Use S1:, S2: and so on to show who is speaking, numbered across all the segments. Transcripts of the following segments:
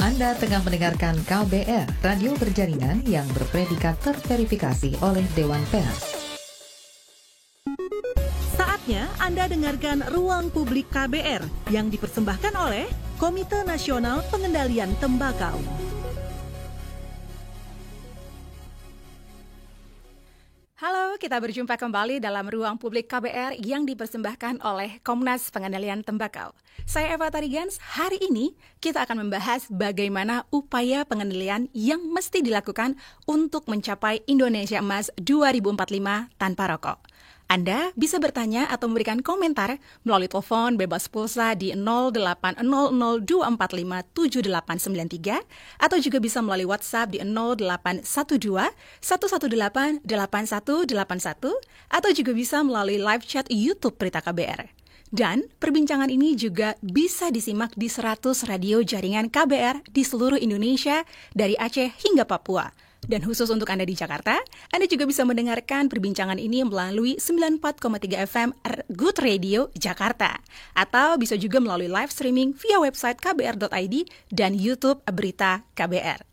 S1: Anda tengah mendengarkan KBR, radio berjaringan yang berpredikat terverifikasi oleh Dewan Pers.
S2: Saatnya Anda dengarkan Ruang Publik KBR yang dipersembahkan oleh Komite Nasional Pengendalian Tembakau.
S3: Halo, kita berjumpa kembali dalam Ruang Publik KBR yang dipersembahkan oleh Komnas Pengendalian Tembakau. Saya Eva Tarigans. Hari ini kita akan membahas bagaimana upaya pengendalian yang mesti dilakukan untuk mencapai Indonesia Emas 2045 tanpa rokok. Anda bisa bertanya atau memberikan komentar melalui telepon bebas pulsa di 080024578893 atau juga bisa melalui WhatsApp di 0812-118-8181 atau juga bisa melalui live chat YouTube Berita KBR. Dan perbincangan ini juga bisa disimak di 100 radio jaringan KBR di seluruh Indonesia dari Aceh hingga Papua. Dan khusus untuk Anda di Jakarta, Anda juga bisa mendengarkan perbincangan ini melalui 94,3 FM Good Radio Jakarta. Atau bisa juga melalui live streaming via website kbr.id dan YouTube Berita KBR.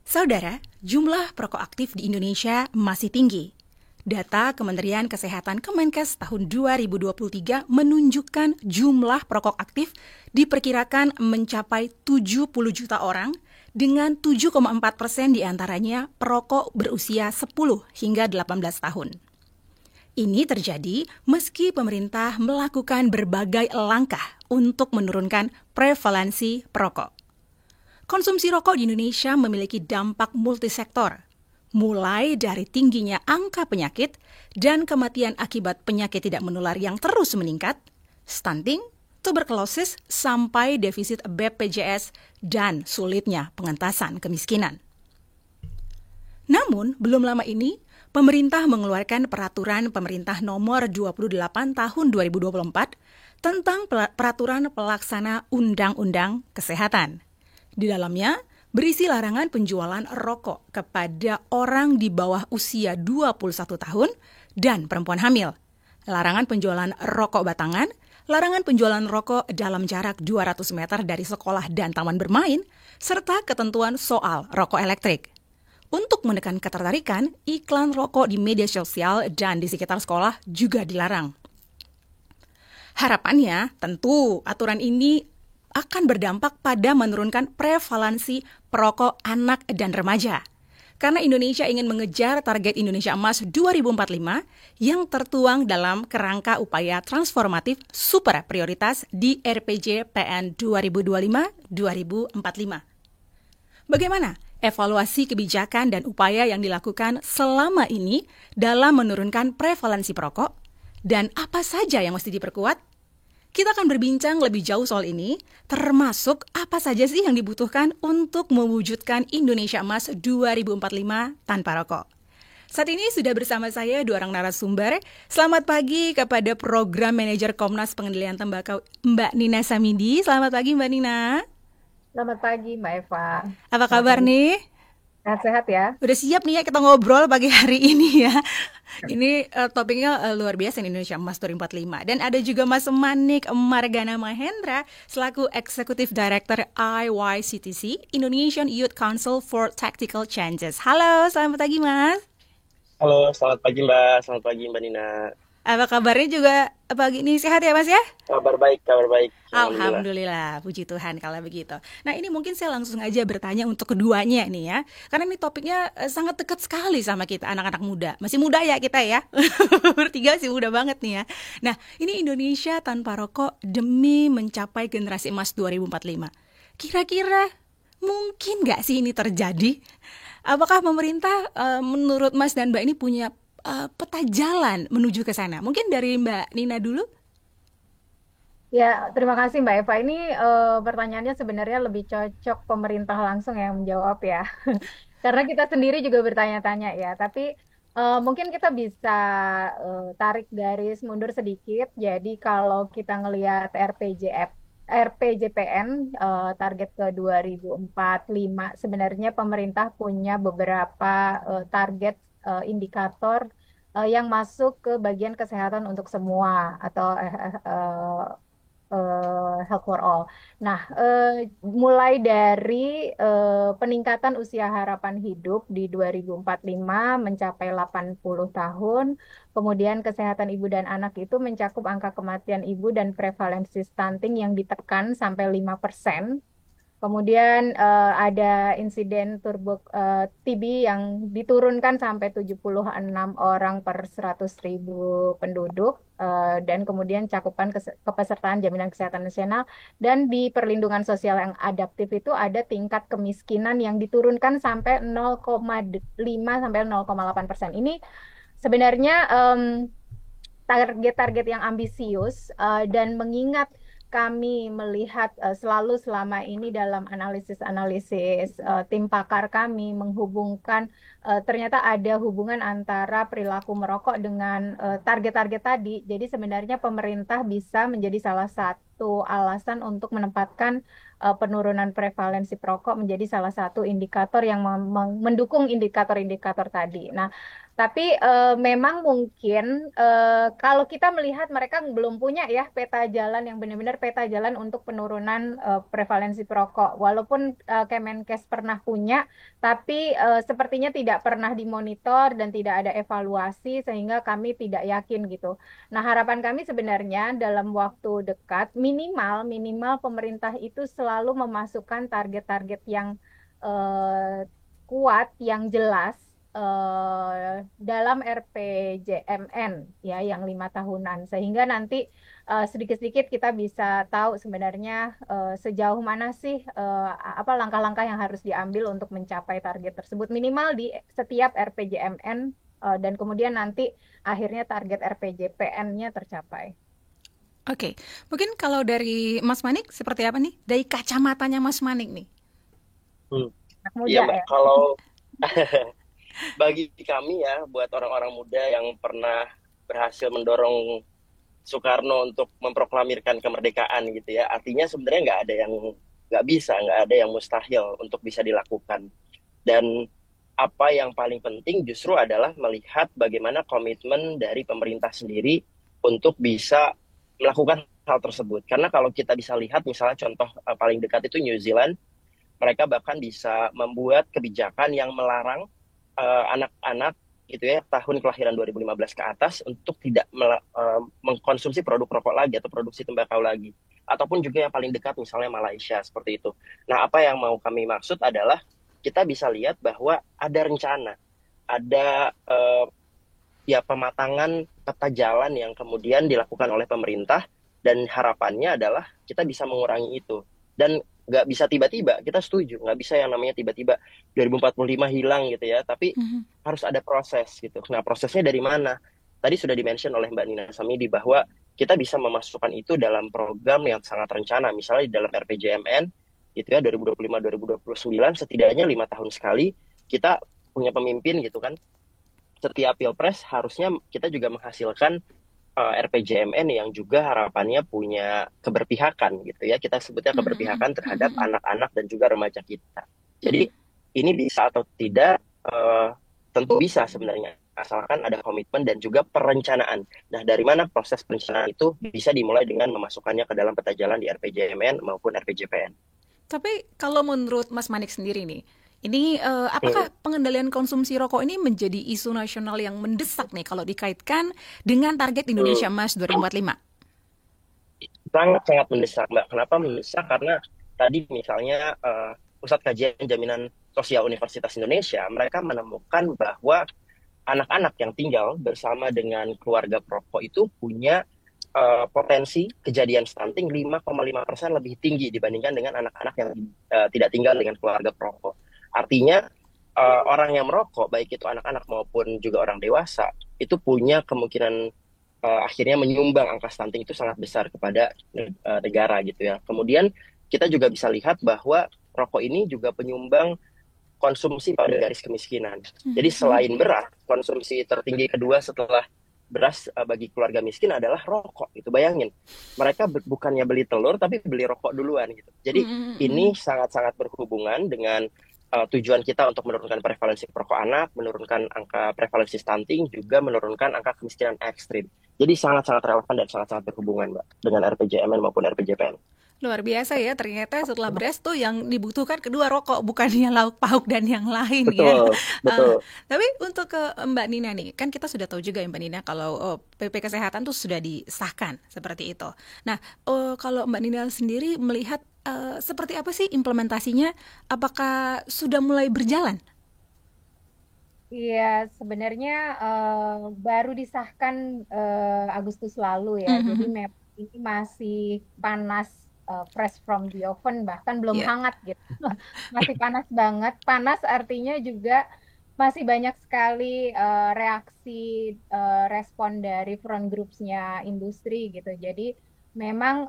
S3: Saudara, jumlah perokok aktif di Indonesia masih tinggi. Data Kementerian Kesehatan Kemenkes tahun 2023 menunjukkan jumlah perokok aktif diperkirakan mencapai 70 juta orang, dengan 7,4% diantaranya perokok berusia 10 hingga 18 tahun. Ini terjadi meski pemerintah melakukan berbagai langkah untuk menurunkan prevalensi perokok. Konsumsi rokok di Indonesia memiliki dampak multisektor, mulai dari tingginya angka penyakit dan kematian akibat penyakit tidak menular yang terus meningkat, stunting, tuberkulosis, sampai defisit BPJS dan sulitnya pengentasan kemiskinan. Namun, belum lama ini, pemerintah mengeluarkan peraturan pemerintah nomor 28 tahun 2024 tentang peraturan pelaksana Undang-Undang Kesehatan. Di dalamnya, berisi larangan penjualan rokok kepada orang di bawah usia 21 tahun dan perempuan hamil, larangan penjualan rokok batangan, larangan penjualan rokok dalam jarak 200 meter dari sekolah dan taman bermain, serta ketentuan soal rokok elektrik. Untuk menekan ketertarikan, iklan rokok di media sosial dan di sekitar sekolah juga dilarang. Harapannya, tentu aturan ini akan berdampak pada menurunkan prevalensi perokok anak dan remaja. Karena Indonesia ingin mengejar target Indonesia Emas 2045 yang tertuang dalam kerangka upaya transformatif super prioritas di RPG PN 2025-2045. Bagaimana evaluasi kebijakan dan upaya yang dilakukan selama ini dalam menurunkan prevalensi perokok? Dan apa saja yang mesti diperkuat? Kita akan berbincang lebih jauh soal ini, termasuk apa saja sih yang dibutuhkan untuk mewujudkan Indonesia Emas 2045 tanpa rokok. Saat ini sudah bersama saya dua orang narasumber. Selamat pagi kepada Program Manajer Komnas Pengendalian Tembakau, Mbak Nina Samidi. Selamat pagi Mbak Nina.
S4: Selamat pagi Mbak Eva.
S3: Apa kabar nih?
S4: Sehat-sehat ya.
S3: Udah siap nih ya kita ngobrol pagi hari ini ya. Ini topiknya luar biasa, Indonesia Emas 2045. Dan ada juga Mas Manik Margana Mahendra selaku Executive Director IYCTC, Indonesian Youth Council for Tactical Changes. Halo, selamat pagi Mas.
S5: Halo, selamat pagi Mbak. Selamat pagi Mbak Nina.
S3: Apa kabarnya juga pagi ini, sehat ya Mas ya?
S5: Kabar baik, kabar baik.
S3: Alhamdulillah, puji Tuhan kalau begitu. Nah ini mungkin saya langsung aja bertanya untuk keduanya nih ya. Karena ini topiknya sangat dekat sekali sama kita anak-anak muda. Masih muda ya kita ya, bertiga sih muda banget nih ya. Nah ini Indonesia tanpa rokok demi mencapai generasi emas 2045. Kira-kira mungkin nggak sih ini terjadi? Apakah pemerintah menurut Mas dan Mbak ini punya peta jalan menuju ke sana? Mungkin dari Mbak Nina dulu.
S4: Ya, terima kasih Mbak Eva. Ini pertanyaannya sebenarnya lebih cocok pemerintah langsung yang menjawab ya. Karena kita sendiri juga bertanya-tanya ya. Tapi mungkin kita bisa tarik garis mundur sedikit. Jadi kalau kita ngelihat RPJPN target ke 2045, sebenarnya pemerintah punya beberapa target indikator yang masuk ke bagian kesehatan untuk semua atau Health for All. Nah, mulai dari peningkatan usia harapan hidup di 2045 mencapai 80 tahun, kemudian kesehatan ibu dan anak itu mencakup angka kematian ibu dan prevalensi stunting yang ditekan sampai 5%. Kemudian ada insiden TB yang diturunkan sampai 76 orang per 100.000 penduduk. Dan kemudian cakupan kepesertaan jaminan kesehatan nasional dan di perlindungan sosial yang adaptif itu ada tingkat kemiskinan yang diturunkan sampai 0,5 sampai 0,8%. Ini sebenarnya target-target yang ambisius, dan mengingat kami melihat selalu selama ini dalam analisis-analisis tim pakar kami menghubungkan ternyata ada hubungan antara perilaku merokok dengan target-target tadi. Jadi sebenarnya pemerintah bisa menjadi salah satu alasan untuk menempatkan penurunan prevalensi perokok menjadi salah satu indikator yang mendukung indikator-indikator tadi. Nah, tapi memang mungkin kalau kita melihat mereka belum punya ya peta jalan yang benar-benar peta jalan untuk penurunan prevalensi perokok. Walaupun Kemenkes pernah punya, tapi sepertinya tidak pernah dimonitor dan tidak ada evaluasi sehingga kami tidak yakin gitu. Nah, harapan kami sebenarnya dalam waktu dekat minimal pemerintah itu selalu memasukkan target-target yang kuat, yang jelas dalam RPJMN ya yang 5 tahunan sehingga nanti sedikit-sedikit kita bisa tahu sebenarnya sejauh mana sih apa langkah-langkah yang harus diambil untuk mencapai target tersebut minimal di setiap RPJMN dan kemudian nanti akhirnya target RPJPN-nya tercapai.
S3: Oke, mungkin kalau dari Mas Manik seperti apa nih? Dari kacamatanya Mas Manik nih.
S4: Anak muda
S5: Iya Mbak,
S4: ya.
S5: kalau bagi kami ya, buat orang-orang muda yang pernah berhasil mendorong Soekarno untuk memproklamirkan kemerdekaan gitu ya, artinya sebenarnya nggak ada yang nggak bisa, nggak ada yang mustahil untuk bisa dilakukan. Dan apa yang paling penting justru adalah melihat bagaimana komitmen dari pemerintah sendiri untuk bisa melakukan hal tersebut. Karena kalau kita bisa lihat misalnya contoh paling dekat itu New Zealand, mereka bahkan bisa membuat kebijakan yang melarang anak-anak gitu ya tahun kelahiran 2015 ke atas untuk tidak mengkonsumsi produk rokok lagi atau produksi tembakau lagi. Ataupun juga yang paling dekat misalnya Malaysia seperti itu. Nah, apa yang mau kami maksud adalah kita bisa lihat bahwa ada rencana, ada ya pematangan peta jalan yang kemudian dilakukan oleh pemerintah dan harapannya adalah kita bisa mengurangi itu. Dan nggak bisa tiba-tiba, kita setuju, nggak bisa yang namanya tiba-tiba 2045 hilang gitu ya, tapi harus ada proses gitu. Nah, prosesnya dari mana? Tadi sudah dimention oleh Mbak Nina Samidi bahwa kita bisa memasukkan itu dalam program yang sangat rencana, misalnya di dalam RPJMN gitu ya, 2025-2029, setidaknya 5 tahun sekali kita punya pemimpin gitu kan. Setiap pilpres harusnya kita juga menghasilkan RPJMN yang juga harapannya punya keberpihakan gitu ya, kita sebutnya keberpihakan terhadap anak-anak dan juga remaja kita. Jadi ini bisa atau tidak tentu bisa sebenarnya asalkan ada komitmen dan juga perencanaan. Nah, dari mana proses perencanaan itu bisa dimulai dengan memasukkannya ke dalam peta jalan di RPJMN maupun RPJPN.
S3: Tapi kalau menurut Mas Manik sendiri nih, ini apakah pengendalian konsumsi rokok ini menjadi isu nasional yang mendesak nih kalau dikaitkan dengan target Indonesia Emas 2045?
S5: Sangat mendesak, Mbak. Kenapa mendesak? Karena tadi misalnya Pusat Kajian Jaminan Sosial Universitas Indonesia, mereka menemukan bahwa anak-anak yang tinggal bersama dengan keluarga perokok itu punya potensi kejadian stunting 5,5% lebih tinggi dibandingkan dengan anak-anak yang tidak tinggal dengan keluarga perokok. Artinya orang yang merokok, baik itu anak-anak maupun juga orang dewasa, itu punya kemungkinan akhirnya menyumbang angka stunting itu sangat besar kepada negara gitu ya. Kemudian kita juga bisa lihat bahwa rokok ini juga penyumbang konsumsi pada garis kemiskinan. Jadi selain beras, konsumsi tertinggi kedua setelah beras bagi keluarga miskin adalah rokok. Itu bayangin, mereka bukannya beli telur tapi beli rokok duluan gitu. Jadi ini sangat-sangat berhubungan dengan tujuan kita untuk menurunkan prevalensi perokok anak, menurunkan angka prevalensi stunting, juga menurunkan angka kemiskinan ekstrim. Jadi sangat-sangat relevan dan sangat-sangat berhubungan, Mbak, dengan RPJMN maupun RPJPN.
S3: Luar biasa ya, ternyata setelah beras tuh yang dibutuhkan kedua rokok, bukannya lauk pauk dan yang lain ya.
S5: Betul, betul.
S3: Tapi untuk ke Mbak Nina nih, kan kita sudah tahu juga ya Mbak Nina kalau PP Kesehatan tuh sudah disahkan seperti itu. Nah, kalau Mbak Nina sendiri melihat seperti apa sih implementasinya? Apakah sudah mulai berjalan?
S4: Iya, sebenarnya baru disahkan Agustus lalu ya. Jadi
S3: Mhm.
S4: memang ini masih panas, fresh from the oven, bahkan belum
S3: Iya,
S4: hangat gitu. Masih panas banget. Panas artinya juga masih banyak sekali reaksi respon dari front groups-nya industri gitu. Jadi memang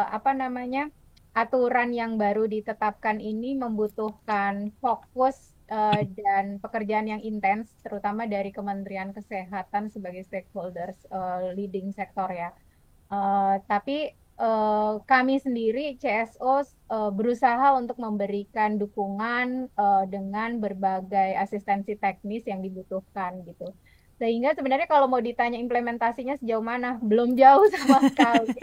S4: apa namanya aturan yang baru ditetapkan ini membutuhkan fokus dan pekerjaan yang intens, terutama dari Kementerian Kesehatan sebagai stakeholders leading sektor ya. Tapi kami sendiri CSO berusaha untuk memberikan dukungan dengan berbagai asistensi teknis yang dibutuhkan gitu. Sehingga sebenarnya kalau mau ditanya implementasinya sejauh mana, belum jauh sama sekali.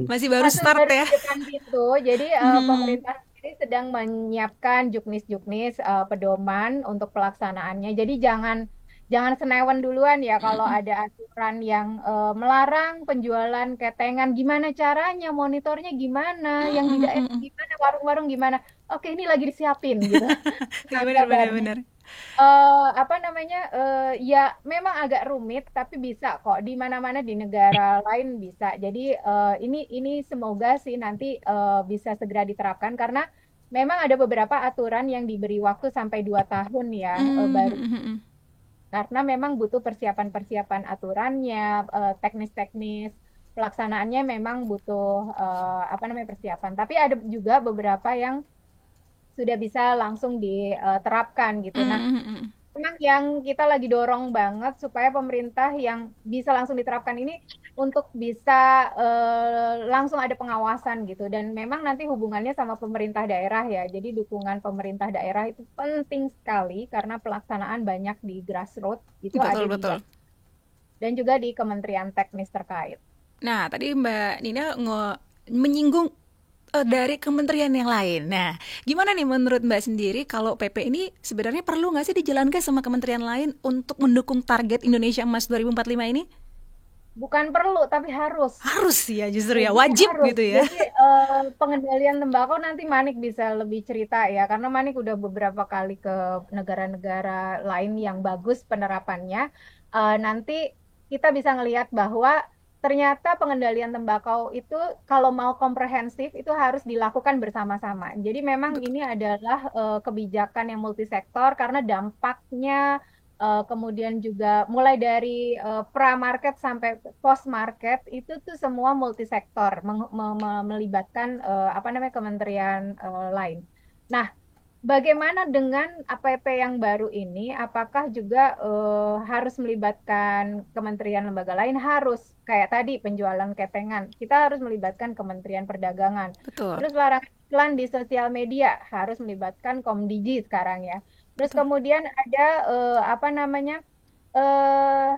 S3: masih baru
S4: Masih
S3: start
S4: baru
S3: ya.
S4: di depan pintu. Jadi
S3: Mhm.
S4: pemerintah sendiri sedang menyiapkan juknis-juknis pedoman untuk pelaksanaannya. Jadi jangan jangan senewan duluan ya kalau
S3: Mhm.
S4: ada aturan yang melarang penjualan ketengan. Gimana caranya? Monitornya gimana? Yang di
S3: Mhm.
S4: daerah
S3: Mhm.
S4: gimana? Warung-warung gimana? Oke, ini lagi disiapin gitu.
S3: Iya,
S4: Nah,
S3: benar benar
S4: kabarnya
S3: benar.
S4: apa namanya ya memang agak rumit tapi bisa kok di mana-mana di negara lain bisa. Jadi ini semoga sih nanti bisa segera diterapkan karena memang ada beberapa aturan yang diberi waktu sampai 2 tahun ya baru
S3: Mhm. Mhm.
S4: karena memang butuh persiapan-persiapan aturannya, teknis-teknis pelaksanaannya memang butuh apa namanya persiapan. Tapi ada juga beberapa yang sudah bisa langsung diterapkan gitu. Nah,
S3: Mhm. Mhm.
S4: memang yang kita lagi dorong banget supaya pemerintah yang bisa langsung diterapkan ini untuk bisa langsung ada pengawasan gitu dan memang nanti hubungannya sama pemerintah daerah ya. Jadi dukungan pemerintah daerah itu penting sekali karena pelaksanaan banyak di grassroots itu ada
S3: Betul
S4: di
S3: betul.
S4: dan juga di kementerian teknis terkait.
S3: Nah, tadi Mbak Nina menyinggung dari kementerian yang lain. Nah, gimana nih menurut Mbak sendiri kalau PP ini sebenarnya perlu nggak sih dijalankan sama kementerian lain untuk mendukung target Indonesia Emas 2045 ini?
S4: Bukan perlu tapi harus.
S3: Harus ya, justru ya,
S4: Jadi
S3: wajib
S4: harus.
S3: gitu ya.
S4: Jadi pengendalian tembakau nanti Manik bisa lebih cerita ya, karena Manik udah beberapa kali ke negara-negara lain yang bagus penerapannya. Nanti kita bisa ngelihat bahwa ternyata pengendalian tembakau itu kalau mau komprehensif itu harus dilakukan bersama-sama. Jadi memang
S3: Betul.
S4: ini adalah kebijakan yang multisektor karena dampaknya kemudian juga mulai dari pra-market sampai post-market itu tuh semua multisektor melibatkan apa namanya kementerian lain. Nah, bagaimana dengan APP yang baru ini? Apakah juga harus melibatkan kementerian lembaga lain? Harus. Kayak tadi penjualan ketengan, kita harus melibatkan Kementerian Perdagangan.
S3: Betul.
S4: Terus larangan iklan di sosial media harus melibatkan Komdigi sekarang ya. Terus
S3: Betul.
S4: kemudian ada apa namanya eh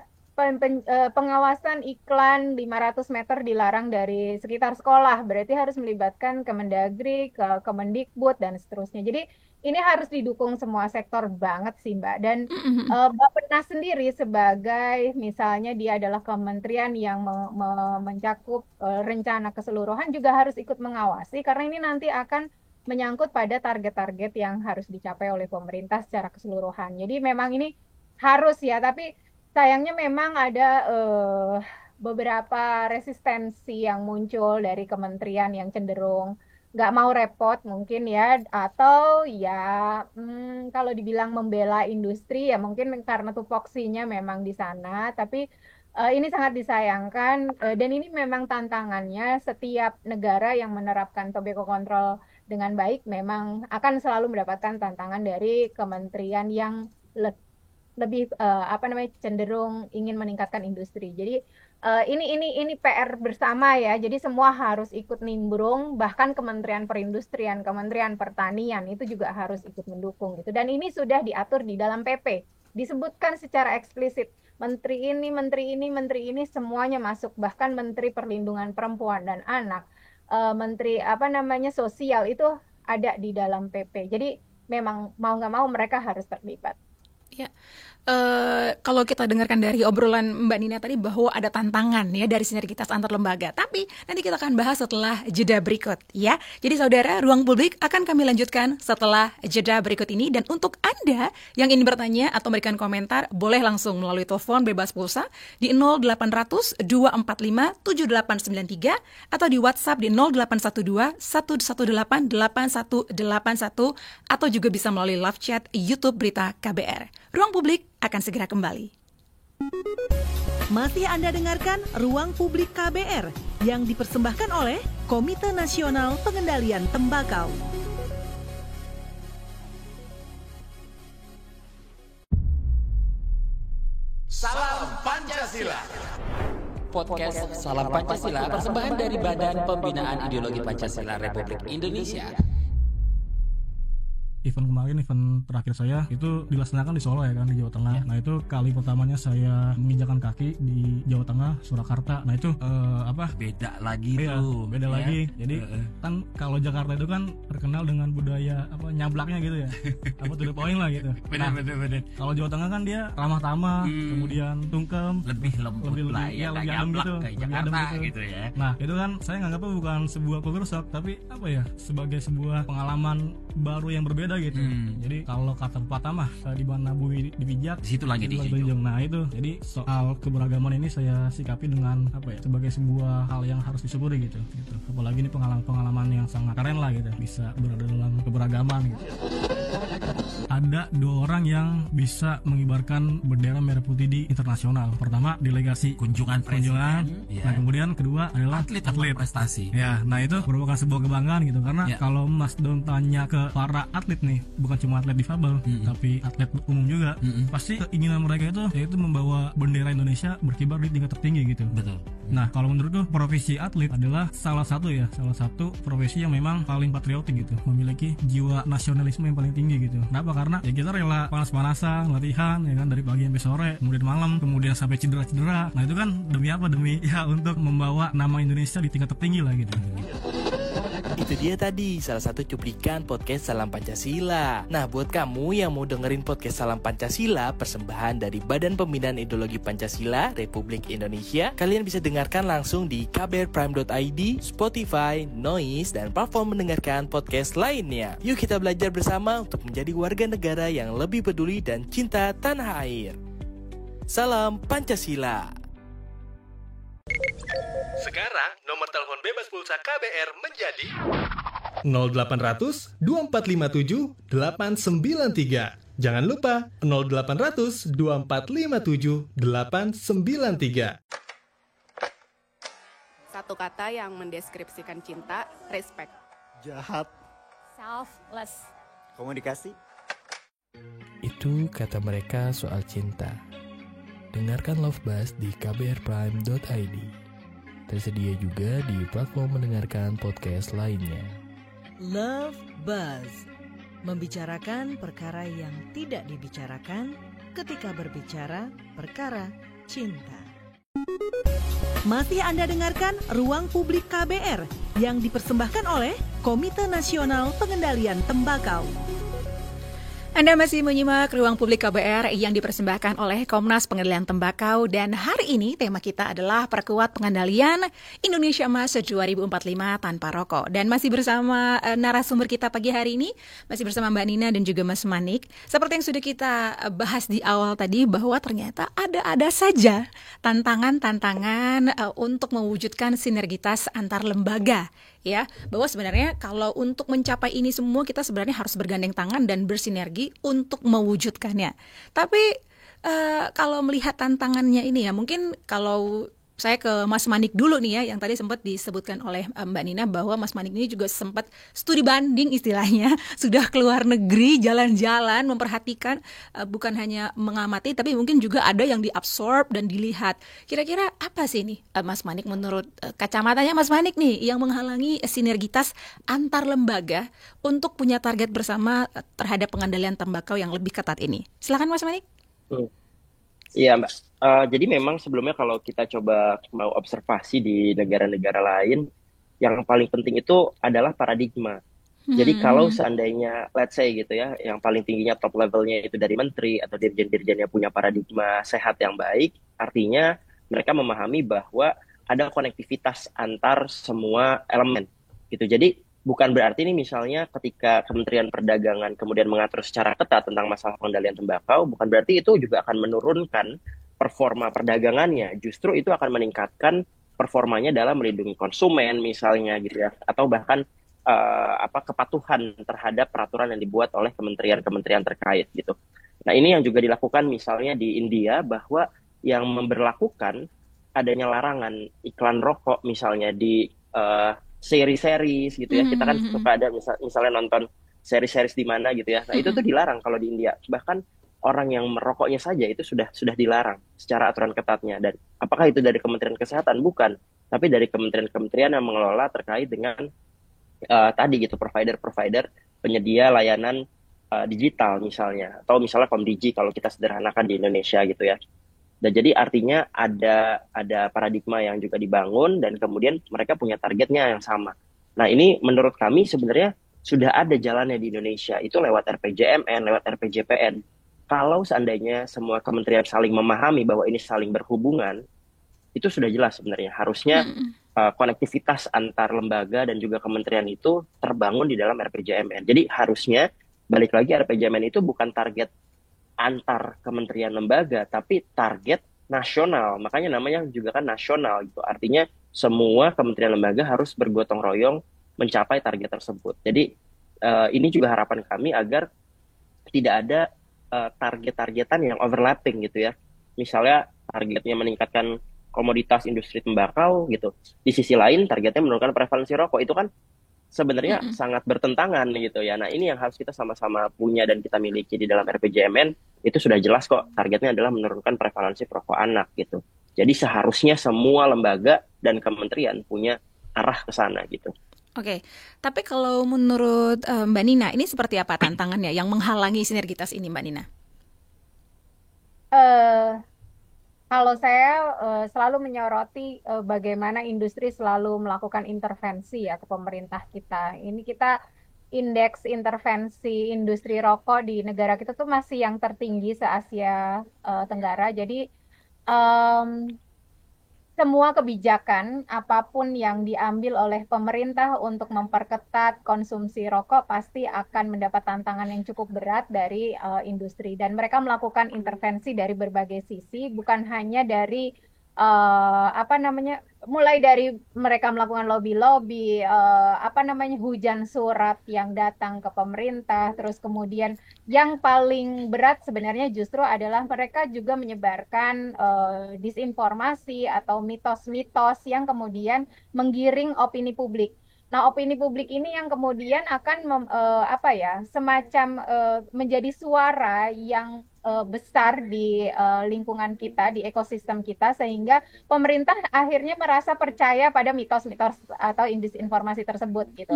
S4: pengawasan iklan 500 meter dilarang dari sekitar sekolah, berarti harus melibatkan Kemendagri, Kemendikbud dan seterusnya. Jadi ini harus didukung semua sektor banget sih Mbak. Dan
S3: Mhm.
S4: Bappenas sendiri sebagai misalnya dia adalah kementerian yang mencakup rencana keseluruhan juga harus ikut mengawasi karena ini nanti akan menyangkut pada target-target yang harus dicapai oleh pemerintah secara keseluruhan. Jadi memang ini harus ya, tapi sayangnya memang ada beberapa resistensi yang muncul dari kementerian yang cenderung nggak mau repot mungkin ya, atau ya kalau dibilang membela industri ya mungkin karena tupoksinya memang di sana, tapi ini sangat disayangkan dan ini memang tantangannya setiap negara yang menerapkan tobacco control dengan baik memang akan selalu mendapatkan tantangan dari kementerian yang lebih cenderung ingin meningkatkan industri. Jadi ini PR bersama ya. Jadi semua harus ikut nimbrung, bahkan Kementerian Perindustrian, Kementerian Pertanian itu juga harus ikut mendukung gitu. Dan ini sudah diatur di dalam PP. Disebutkan secara eksplisit menteri ini semuanya masuk, bahkan Menteri Perlindungan Perempuan dan Anak, Menteri sosial itu ada di dalam PP. Jadi memang mau nggak mau mereka harus terlibat.
S3: Ya, kalau kita dengarkan dari obrolan Mbak Nina tadi bahwa ada tantangan ya dari sinergitas antar lembaga. Tapi nanti kita akan bahas setelah jeda berikut ya. Jadi saudara, Ruang Publik akan kami lanjutkan setelah jeda berikut ini. Dan untuk Anda yang ingin bertanya atau memberikan komentar, boleh langsung melalui telepon bebas pulsa di 0800 245 7893 atau di WhatsApp di 0812 118 8181 atau juga bisa melalui live chat YouTube Berita KBR. Ruang Publik akan segera kembali.
S2: Masih Anda dengarkan Ruang Publik KBR yang dipersembahkan oleh Komite Nasional Pengendalian Tembakau.
S6: Salam Pancasila.
S7: Podcast Salam Pancasila persembahan dari Badan Pembinaan Ideologi Pancasila Republik Indonesia.
S8: Event terakhir saya itu dilaksanakan di Solo ya kan, di Jawa Tengah. Nah itu kali pertamanya saya menginjakan kaki di Jawa Tengah, Surakarta. Nah itu
S6: Beda lagi
S8: iya,
S6: tuh.
S8: beda lagi. Jadi kan kalau Jakarta itu kan terkenal dengan budaya nyablaknya gitu ya, to the point lah gitu.
S6: Benar.
S8: Kalau Jawa Tengah kan dia ramah tamah, kemudian tungkem,
S6: Lebih lembut lah ya,
S8: lebih
S6: nggak
S8: adem
S6: nyablak
S8: gitu,
S6: kayak
S8: lebih
S6: Jakarta
S8: adem
S6: gitu ya.
S8: Nah itu kan saya nganggapnya bukan sebuah culture shock, tapi sebagai sebuah pengalaman baru yang berbeda gitu. Jadi kalau kata pepatah mah di mana bumi dipijak,
S6: Di situ lagi
S8: di
S6: dijunjung.
S8: Nah itu, jadi soal keberagaman ini saya sikapi dengan sebagai sebuah hal yang harus disyukuri gitu. Apalagi ini pengalaman yang sangat keren lah gitu, bisa berada dalam keberagaman gitu. Ada 2 orang yang bisa mengibarkan bendera merah putih di internasional. Pertama delegasi
S6: Kunjungan presiden.
S8: Nah kemudian kedua adalah
S6: atlet prestasi.
S8: Ya, nah itu merupakan sebuah kebanggaan gitu karena
S6: Ya.
S8: kalau Mas Don tanya ke para atlet nih, bukan cuma atlet difabel, tapi atlet umum juga, pasti keinginan mereka itu yaitu membawa bendera Indonesia berkibar di tingkat tertinggi gitu.
S6: Betul.
S8: Nah, kalau menurutku profesi atlet adalah salah satu profesi yang memang paling patriotik gitu, memiliki jiwa nasionalisme yang paling tinggi gitu. Kenapa? Karena ya kita rela panas-panasan, latihan ya kan dari pagi sampai sore, kemudian malam, kemudian sampai cedera-cedera. Nah, itu kan demi apa? Demi ya untuk membawa nama Indonesia di tingkat tertinggi lah gitu.
S9: Itu dia tadi salah satu cuplikan podcast Salam Pancasila. Nah buat kamu yang mau dengerin podcast Salam Pancasila persembahan dari Badan Pembinaan Ideologi Pancasila Republik Indonesia, kalian bisa dengarkan langsung di kbrprime.id, Spotify, Noise, dan platform mendengarkan podcast lainnya. Yuk kita belajar bersama untuk menjadi warga negara yang lebih peduli dan cinta tanah air. Salam Pancasila.
S10: Sekarang nomor telepon bebas pulsa KBR menjadi
S11: 0800 2457 893. Jangan lupa 0800 2457 893.
S12: Satu kata yang mendeskripsikan cinta, respect.
S13: Jahat.
S12: Selfless.
S13: Komunikasi.
S9: Itu kata mereka soal cinta. Dengarkan Love Buzz di kbrprime.id. Tersedia juga di platform mendengarkan podcast lainnya.
S2: Love Buzz, membicarakan perkara yang tidak dibicarakan ketika berbicara perkara cinta. Masih Anda dengarkan Ruang Publik KBR yang dipersembahkan oleh Komite Nasional Pengendalian Tembakau.
S3: Anda masih menyimak Ruang Publik KBR yang dipersembahkan oleh Komnas Pengendalian Tembakau, dan hari ini tema kita adalah perkuat pengendalian Indonesia Emas 2045 tanpa rokok. Dan masih bersama narasumber kita pagi hari ini, masih bersama Mbak Nina dan juga Mas Manik. Seperti yang sudah kita bahas di awal tadi, bahwa ternyata ada saja tantangan-tantangan untuk mewujudkan sinergitas antar lembaga. Ya, bahwa sebenarnya kalau untuk mencapai ini semua kita sebenarnya harus bergandeng tangan dan bersinergi untuk mewujudkannya. Tapi kalau melihat tantangannya ini ya, mungkin kalau Saya ke Mas Manik dulu nih ya, yang tadi sempat disebutkan oleh Mbak Nina bahwa Mas Manik ini juga sempat studi banding istilahnya, sudah keluar negeri, jalan-jalan, memperhatikan, bukan hanya mengamati, tapi mungkin juga ada yang diabsorb dan dilihat. Kira-kira apa sih nih, Mas Manik, menurut kacamatanya Mas Manik nih, yang menghalangi sinergitas antar lembaga untuk punya target bersama terhadap pengendalian tembakau yang lebih ketat ini? Silakan Mas Manik.
S5: Iya Mbak, jadi memang sebelumnya kalau kita coba mau observasi di negara-negara lain, yang paling penting itu adalah paradigma. Jadi kalau seandainya, let's say gitu ya, yang paling tingginya top levelnya itu dari menteri atau dirjen-dirjen yang punya paradigma sehat yang baik, artinya mereka memahami bahwa ada konektivitas antar semua elemen gitu. Jadi bukan berarti ini misalnya ketika Kementerian Perdagangan kemudian mengatur secara ketat tentang masalah pengendalian tembakau, bukan berarti itu juga akan menurunkan performa perdagangannya. Justru itu akan meningkatkan performanya dalam melindungi konsumen misalnya gitu ya, atau bahkan kepatuhan terhadap peraturan yang dibuat oleh kementerian-kementerian terkait gitu. Nah ini yang juga dilakukan misalnya di India, bahwa yang memberlakukan adanya larangan iklan rokok misalnya di seri-series gitu ya. Kita kan suka ada misalnya nonton seri-series di mana gitu ya. Nah, itu tuh dilarang kalau di India. Bahkan orang yang merokoknya saja itu sudah dilarang secara aturan ketatnya. Dan apakah itu dari Kementerian Kesehatan? Bukan. Tapi dari kementerian-kementerian yang mengelola terkait dengan tadi gitu, provider-provider penyedia layanan digital misalnya, atau misalnya Komdigi kalau kita sederhanakan di Indonesia gitu ya. Dan jadi artinya ada paradigma yang juga dibangun dan kemudian mereka punya targetnya yang sama. Nah ini menurut kami sebenarnya sudah ada jalannya di Indonesia, itu lewat RPJMN, lewat RPJPN. Kalau seandainya semua kementerian saling memahami bahwa ini saling berhubungan, itu sudah jelas sebenarnya. Harusnya konektivitas antar lembaga dan juga kementerian itu terbangun di dalam RPJMN. Jadi harusnya, balik lagi, RPJMN itu bukan target antar kementerian lembaga, tapi target nasional. Makanya namanya juga kan nasional gitu. Artinya semua kementerian lembaga harus bergotong royong mencapai target tersebut. Jadi ini juga harapan kami agar tidak ada target-targetan yang overlapping gitu ya. Misalnya targetnya meningkatkan komoditas industri tembakau gitu. Di sisi lain targetnya menurunkan prevalensi rokok. Itu kan sebenarnya sangat bertentangan gitu ya. Nah ini yang harus kita sama-sama punya dan kita miliki di dalam RPJMN. Itu sudah jelas kok, targetnya adalah menurunkan prevalensi perokok anak gitu. Jadi seharusnya semua lembaga dan kementerian punya arah ke sana gitu.
S3: Oke, tapi kalau menurut Mbak Nina, ini seperti apa tantangannya yang menghalangi sinergitas ini Mbak Nina?
S4: Kalau saya selalu menyoroti bagaimana industri selalu melakukan intervensi ya ke pemerintah kita. Ini kita indeks intervensi industri rokok di negara kita tuh masih yang tertinggi se-Asia Tenggara. Jadi semua kebijakan apapun yang diambil oleh pemerintah untuk memperketat konsumsi rokok pasti akan mendapat tantangan yang cukup berat dari industri, dan mereka melakukan intervensi dari berbagai sisi, bukan hanya dari mulai dari mereka melakukan lobby-lobby, hujan surat yang datang ke pemerintah, terus kemudian yang paling berat sebenarnya justru adalah mereka juga menyebarkan disinformasi atau mitos-mitos yang kemudian menggiring opini publik. Nah, opini publik ini yang kemudian akan semacam menjadi suara yang besar di lingkungan kita, di ekosistem kita, sehingga pemerintah akhirnya merasa percaya pada mitos-mitos atau disinformasi tersebut gitu.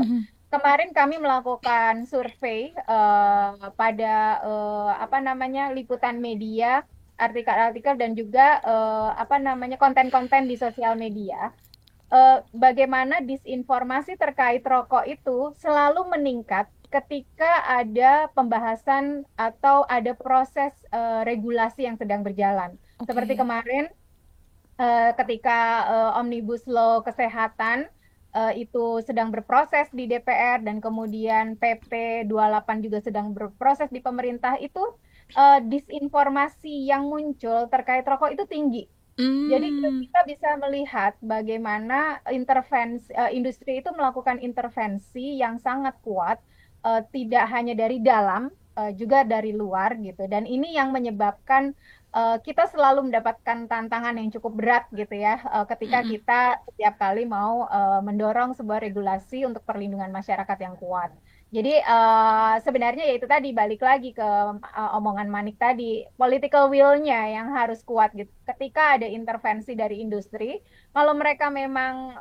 S4: Kemarin kami melakukan survei pada liputan media, artikel-artikel dan juga konten-konten di sosial media. Bagaimana disinformasi terkait rokok itu selalu meningkat ketika ada pembahasan atau ada proses regulasi yang sedang berjalan. Seperti kemarin ketika Omnibus Law Kesehatan itu sedang berproses di DPR, dan kemudian PP 28 juga sedang berproses di pemerintah, itu disinformasi yang muncul terkait rokok itu tinggi. Jadi kita bisa melihat bagaimana industri itu melakukan intervensi yang sangat kuat, tidak hanya dari dalam, juga dari luar gitu. Dan ini yang menyebabkan kita selalu mendapatkan tantangan yang cukup berat gitu ya, ketika kita setiap kali mau mendorong sebuah regulasi untuk perlindungan masyarakat yang kuat. Jadi sebenarnya ya itu tadi balik lagi ke omongan Manik tadi, political will-nya yang harus kuat gitu. Ketika ada intervensi dari industri, kalau mereka memang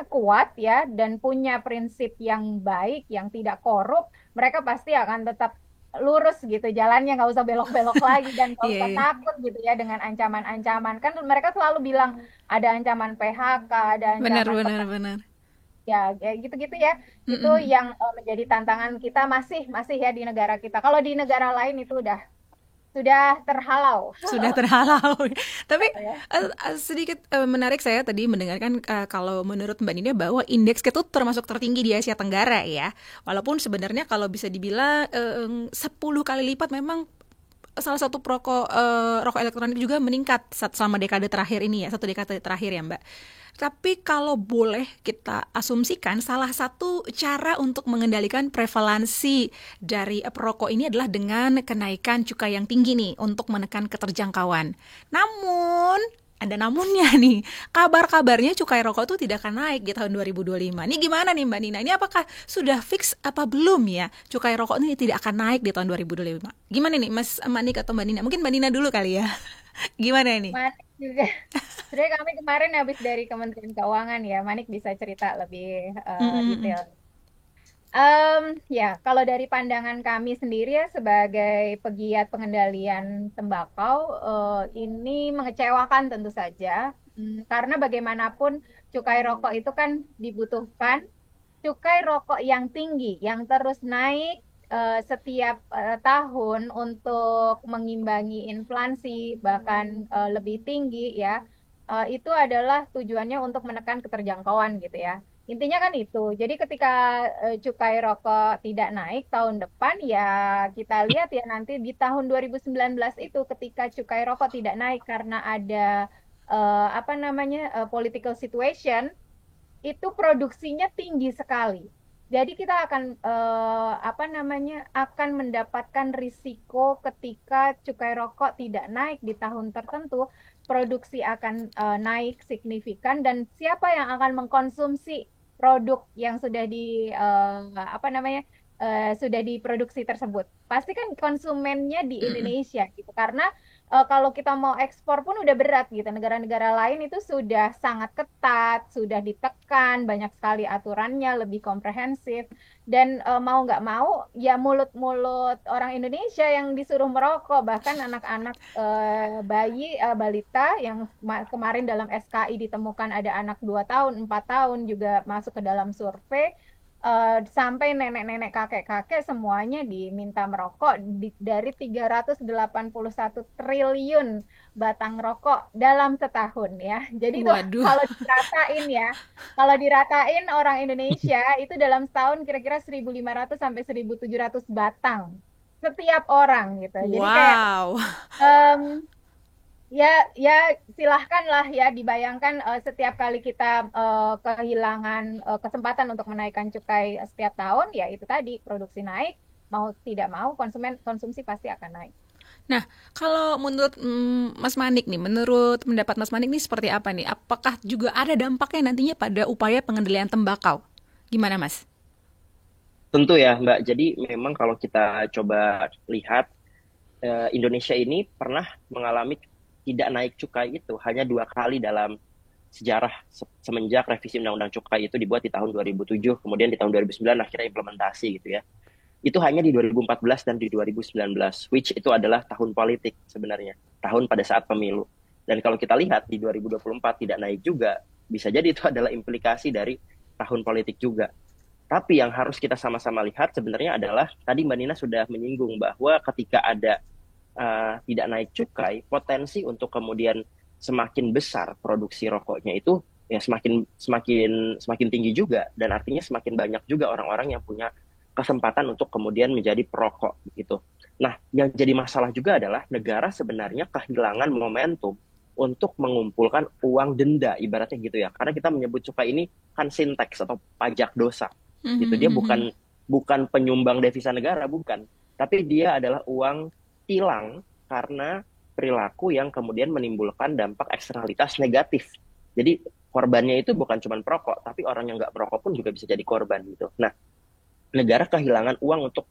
S4: kuat ya dan punya prinsip yang baik, yang tidak korup, mereka pasti akan tetap lurus gitu jalannya, nggak usah belok-belok lagi dan nggak usah takut gitu ya dengan ancaman-ancaman. Kan mereka selalu bilang ada ancaman PHK, ada ancaman
S3: Benar.
S4: ya kayak gitu-gitu ya. Itu yang menjadi tantangan kita masih ya di negara kita. Kalau di negara lain itu sudah terhalau.
S3: Sudah terhalau. Tapi sedikit menarik saya tadi mendengarkan kalau menurut Mbak Nina bahwa indeks itu termasuk tertinggi di Asia Tenggara ya. Walaupun sebenarnya kalau bisa dibilang 10 kali lipat memang salah satu rokok elektronik juga meningkat selama dekade terakhir ini ya, 1 dekade terakhir ya Mbak. Tapi kalau boleh kita asumsikan salah satu cara untuk mengendalikan prevalensi dari perokok ini adalah dengan kenaikan cukai yang tinggi nih untuk menekan keterjangkauan. Namun ada namunnya nih, kabar-kabarnya cukai rokok itu tidak akan naik di tahun 2025. Ini gimana nih Mbak Nina? Ini apakah sudah fix apa belum ya cukai rokok ini tidak akan naik di tahun 2025? Gimana nih Mas Manik atau Mbak Nina? Mungkin Mbak Nina dulu kali ya. Gimana ini?
S4: Manik juga. Sebenarnya kami kemarin habis dari Kementerian Keuangan ya, Manik bisa cerita lebih detail. Ya, kalau dari pandangan kami sendiri ya sebagai pegiat pengendalian tembakau, ini mengecewakan tentu saja, karena bagaimanapun cukai rokok itu kan dibutuhkan cukai rokok yang tinggi, yang terus naik setiap tahun untuk mengimbangi inflasi, bahkan lebih tinggi ya, itu adalah tujuannya untuk menekan keterjangkauan gitu ya. Intinya kan itu. Jadi ketika cukai rokok tidak naik tahun depan ya kita lihat ya nanti di tahun 2019 itu ketika cukai rokok tidak naik karena ada political situation, itu produksinya tinggi sekali. Jadi kita akan akan mendapatkan risiko ketika cukai rokok tidak naik di tahun tertentu, produksi akan naik signifikan dan siapa yang akan mengkonsumsi produk yang sudah sudah diproduksi tersebut? Pasti kan konsumennya di Indonesia gitu. Karena kalau kita mau ekspor pun udah berat gitu. Negara-negara lain itu sudah sangat ketat, sudah ditekan, banyak sekali aturannya, lebih komprehensif. Dan mau nggak mau, ya mulut-mulut orang Indonesia yang disuruh merokok. Bahkan anak-anak bayi, balita yang kemarin dalam SKI ditemukan ada anak 2 tahun, 4 tahun juga masuk ke dalam survei. Sampai nenek-nenek, kakek-kakek semuanya diminta merokok dari 381 triliun batang rokok dalam setahun ya. Jadi tuh kalau diratain orang Indonesia itu dalam setahun kira-kira 1.500 sampai 1.700 batang setiap orang gitu. Jadi ya silahkanlah ya dibayangkan setiap kali kita kehilangan kesempatan untuk menaikkan cukai setiap tahun, ya itu tadi produksi naik, mau tidak mau konsumsi pasti akan naik.
S3: Nah, kalau menurut Mas Manik nih, menurut pendapat Mas Manik nih seperti apa nih? Apakah juga ada dampaknya nantinya pada upaya pengendalian tembakau? Gimana Mas?
S5: Tentu ya Mbak, jadi memang kalau kita coba lihat Indonesia ini pernah mengalami tidak naik cukai itu hanya 2 kali dalam sejarah semenjak revisi Undang-Undang Cukai itu dibuat di tahun 2007, kemudian di tahun 2009 akhirnya implementasi gitu ya. Itu hanya di 2014 dan di 2019, which itu adalah tahun politik sebenarnya, tahun pada saat pemilu. Dan kalau kita lihat di 2024 tidak naik juga, bisa jadi itu adalah implikasi dari tahun politik juga. Tapi yang harus kita sama-sama lihat sebenarnya adalah, tadi Mbak Nina sudah menyinggung bahwa ketika ada tidak naik cukai, potensi untuk kemudian semakin besar produksi rokoknya itu ya semakin tinggi juga, dan artinya semakin banyak juga orang-orang yang punya kesempatan untuk kemudian menjadi perokok gitu. Nah, yang jadi masalah juga adalah negara sebenarnya kehilangan momentum untuk mengumpulkan uang denda ibaratnya gitu ya, karena kita menyebut cukai ini kan sinteks atau pajak dosa gitu. Dia bukan penyumbang devisa negara, bukan, tapi dia adalah uang tilang karena perilaku yang kemudian menimbulkan dampak eksternalitas negatif. Jadi korbannya itu bukan cuma perokok, tapi orang yang nggak perokok pun juga bisa jadi korban gitu. Nah, negara kehilangan uang untuk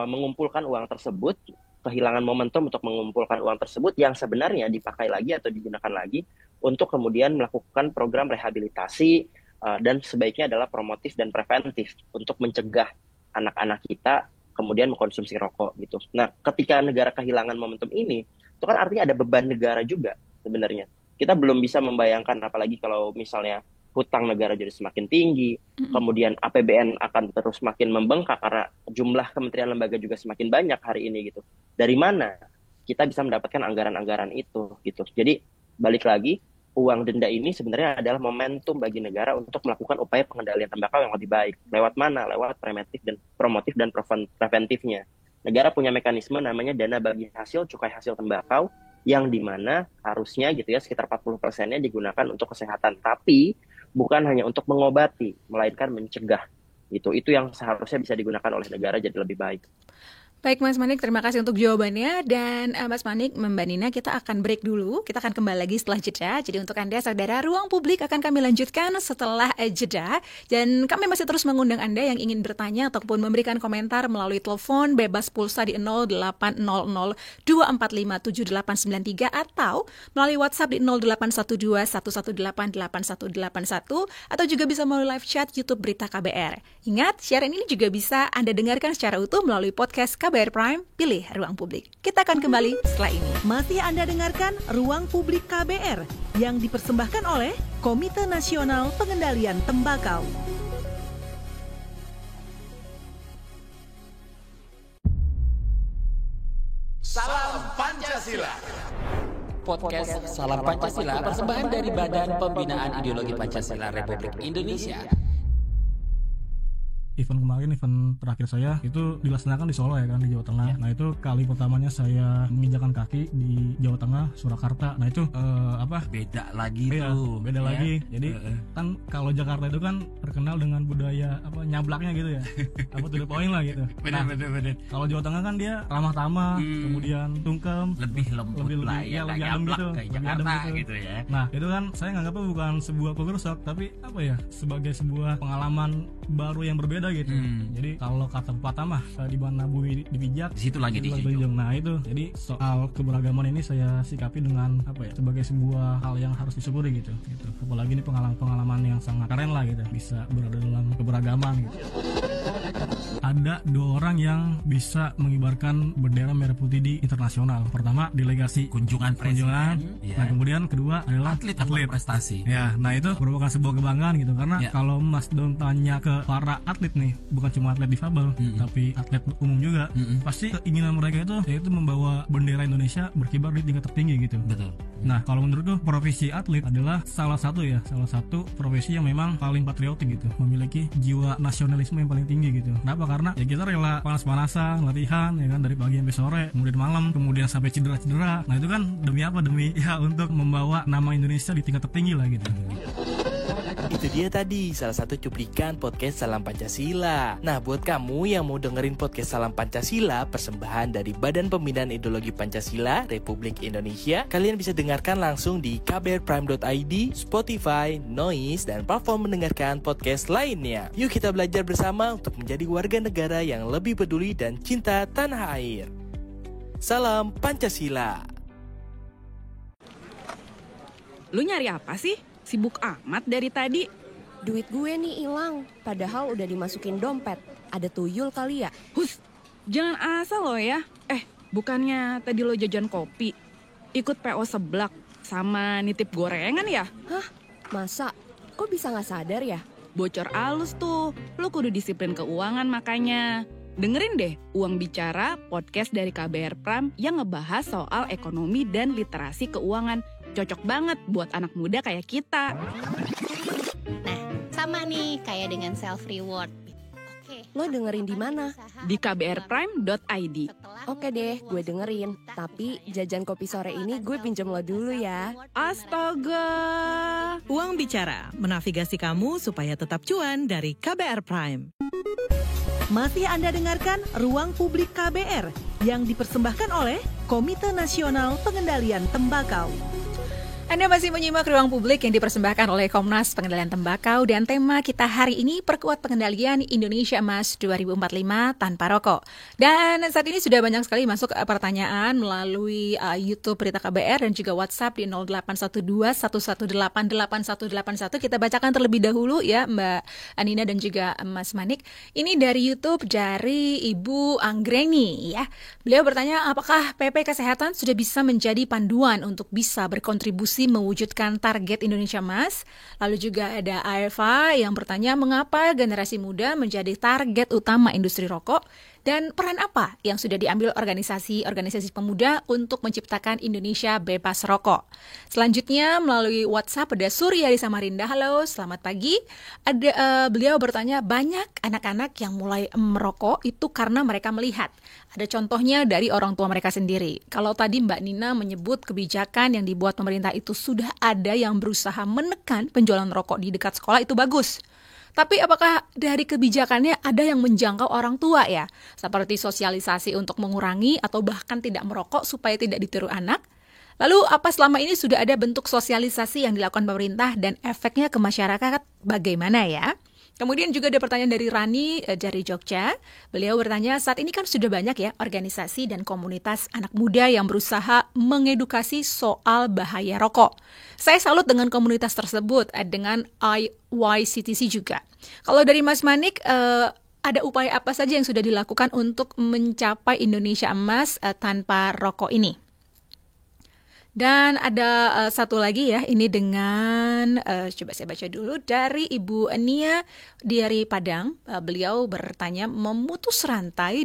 S5: mengumpulkan uang tersebut, kehilangan momentum untuk mengumpulkan uang tersebut yang sebenarnya dipakai lagi atau digunakan lagi untuk kemudian melakukan program rehabilitasi dan sebaiknya adalah promotif dan preventif untuk mencegah anak-anak kita kemudian mengkonsumsi rokok gitu. Nah, ketika negara kehilangan momentum ini, itu kan artinya ada beban negara juga sebenarnya. Kita belum bisa membayangkan, apalagi kalau misalnya hutang negara jadi semakin tinggi, kemudian APBN akan terus makin membengkak karena jumlah kementerian lembaga juga semakin banyak hari ini gitu. Dari mana kita bisa mendapatkan anggaran-anggaran itu gitu. Jadi balik lagi, uang denda ini sebenarnya adalah momentum bagi negara untuk melakukan upaya pengendalian tembakau yang lebih baik. Lewat mana? Lewat preventif dan promotif dan preventifnya. Negara punya mekanisme namanya dana bagi hasil cukai hasil tembakau, yang dimana harusnya gitu ya sekitar 40%-nya digunakan untuk kesehatan, tapi bukan hanya untuk mengobati, melainkan mencegah gitu. Itu yang seharusnya bisa digunakan oleh negara jadi lebih baik.
S3: Baik Mas Manik, terima kasih untuk jawabannya. Dan Mas Manik, Mbak Nina, kita akan break dulu. Kita akan kembali lagi setelah jeda. Jadi untuk Anda saudara, Ruang Publik akan kami lanjutkan setelah jeda. Dan kami masih terus mengundang Anda yang ingin bertanya ataupun memberikan komentar melalui telepon bebas pulsa di 0800-245-7893 atau melalui WhatsApp di 0812-118-8181 atau juga bisa melalui live chat YouTube Berita KBR. Ingat, siaran ini juga bisa Anda dengarkan secara utuh melalui podcast KBR Prime, pilih Ruang Publik. Kita akan kembali setelah ini.
S2: Masih Anda dengarkan Ruang Publik KBR yang dipersembahkan oleh Komite Nasional Pengendalian Tembakau.
S10: Salam Pancasila.
S7: Podcast Salam Pancasila persembahan dari Badan Pembinaan Ideologi Pancasila Republik Indonesia.
S8: Event kemarin, event terakhir saya itu dilaksanakan di Solo ya kan, di Jawa Tengah. Nah itu kali pertamanya saya menginjakan kaki di Jawa Tengah, Surakarta. Nah itu
S6: beda lagi tuh.
S8: Beda lagi. Jadi kan kalau Jakarta itu kan terkenal dengan budaya nyablaknya gitu ya. To the point lah gitu.
S6: Benar.
S8: Kalau Jawa Tengah kan dia ramah tamah, kemudian tungkem,
S6: lebih lembut lah ya,
S8: lebih adem gitu.
S6: Kayak Jakarta gitu ya.
S8: Nah itu kan saya nganggapnya bukan sebuah culture shock, tapi sebagai sebuah pengalaman baru yang berbeda gitu. Jadi kalau kata pepatah mah di mana bumi dipijak,
S6: di situ lagi dijunjung.
S8: Nah itu, jadi soal keberagaman ini saya sikapi dengan sebagai sebuah hal yang harus disyukuri gitu. Apalagi ini pengalaman yang sangat keren lah gitu, bisa berada dalam keberagaman gitu. Ada 2 orang yang bisa mengibarkan bendera merah putih di internasional. Pertama, delegasi
S6: kunjungan.
S8: Nah kemudian kedua adalah atlet
S6: prestasi.
S8: Ya, nah itu merupakan sebuah kebanggaan gitu, karena kalau Mas Don tanya ke para atlet nih, bukan cuma atlet difabel, tapi atlet umum juga, pasti keinginan mereka itu yaitu membawa bendera Indonesia berkibar di tingkat tertinggi gitu.
S6: Betul.
S8: Nah kalau menurutku profesi atlet adalah salah satu profesi yang memang paling patriotik gitu, memiliki jiwa nasionalisme yang paling tinggi gitu. Kenapa? Karena ya kita rela panas-panasan, latihan ya kan, dari pagi sampai sore, kemudian malam, kemudian sampai cedera-cedera. Nah itu kan demi apa? Demi untuk membawa nama Indonesia di tingkat tertinggi lah gitu.
S9: Itu dia tadi salah satu cuplikan podcast Salam Pancasila. Nah buat kamu yang mau dengerin podcast Salam Pancasila persembahan dari Badan Pembinaan Ideologi Pancasila Republik Indonesia, kalian bisa dengarkan langsung di kbrprime.id, Spotify, Noise, dan platform mendengarkan podcast lainnya. Yuk kita belajar bersama untuk menjadi warga negara yang lebih peduli dan cinta tanah air. Salam Pancasila.
S12: Lu nyari apa sih? Sibuk amat dari tadi.
S14: Duit gue nih hilang, padahal udah dimasukin dompet. Ada tuyul kali ya?
S12: Hus, jangan asal lo ya. Bukannya tadi lo jajan kopi, ikut PO seblak, sama nitip gorengan ya?
S14: Hah? Masa? Kok bisa gak sadar ya?
S12: Bocor alus tuh, lo kudu disiplin keuangan makanya. Dengerin deh Uang Bicara, podcast dari KBR Prime yang ngebahas soal ekonomi dan literasi keuangan. Cocok banget buat anak muda kayak kita.
S15: Nah, sama nih kayak dengan self reward.
S14: Lo dengerin di mana?
S12: Di kbrprime.id.
S14: Oke deh, gue dengerin. Tapi jajan kopi sore ini gue pinjam lo dulu ya.
S12: Astaga.
S2: Uang Bicara, menavigasi kamu supaya tetap cuan dari KBR Prime. Masih Anda dengarkan Ruang Publik KBR yang dipersembahkan oleh Komite Nasional Pengendalian Tembakau.
S3: Anda masih menyimak Ruang Publik yang dipersembahkan oleh Komnas Pengendalian Tembakau dan tema kita hari ini perkuat pengendalian Indonesia Emas 2045 tanpa rokok. Dan saat ini sudah banyak sekali masuk pertanyaan melalui YouTube Berita KBR dan juga WhatsApp di 0812-118-8181. Kita bacakan terlebih dahulu ya Mbak Anina dan juga Mas Manik. Ini dari YouTube dari Ibu Anggreni ya. Beliau bertanya apakah PP Kesehatan sudah bisa menjadi panduan untuk bisa berkontribusi mewujudkan target Indonesia Emas. Lalu juga ada AFA yang bertanya mengapa generasi muda menjadi target utama industri rokok dan peran apa yang sudah diambil organisasi pemuda untuk menciptakan Indonesia bebas rokok. Selanjutnya melalui WhatsApp ada Surya di Samarinda. Halo, selamat pagi. Beliau bertanya banyak anak-anak yang mulai merokok itu karena mereka melihat. Ada contohnya dari orang tua mereka sendiri. Kalau tadi Mbak Nina menyebut kebijakan yang dibuat pemerintah itu sudah ada yang berusaha menekan penjualan rokok di dekat sekolah, itu bagus. Tapi apakah dari kebijakannya ada yang menjangkau orang tua ya? Seperti sosialisasi untuk mengurangi atau bahkan tidak merokok supaya tidak ditiru anak? Lalu apa selama ini sudah ada bentuk sosialisasi yang dilakukan pemerintah dan efeknya ke masyarakat bagaimana ya? Kemudian juga ada pertanyaan dari Rani dari Jogja. Beliau bertanya, saat ini kan sudah banyak ya organisasi dan komunitas anak muda yang berusaha mengedukasi soal bahaya rokok. Saya salut dengan komunitas tersebut, dengan IYCTC juga. Kalau dari Mas Manik, ada upaya apa saja yang sudah dilakukan untuk mencapai Indonesia Emas tanpa rokok ini? Dan ada satu lagi ya, ini dengan, coba saya baca dulu, dari Ibu Nia dari Padang. Beliau bertanya, memutus rantai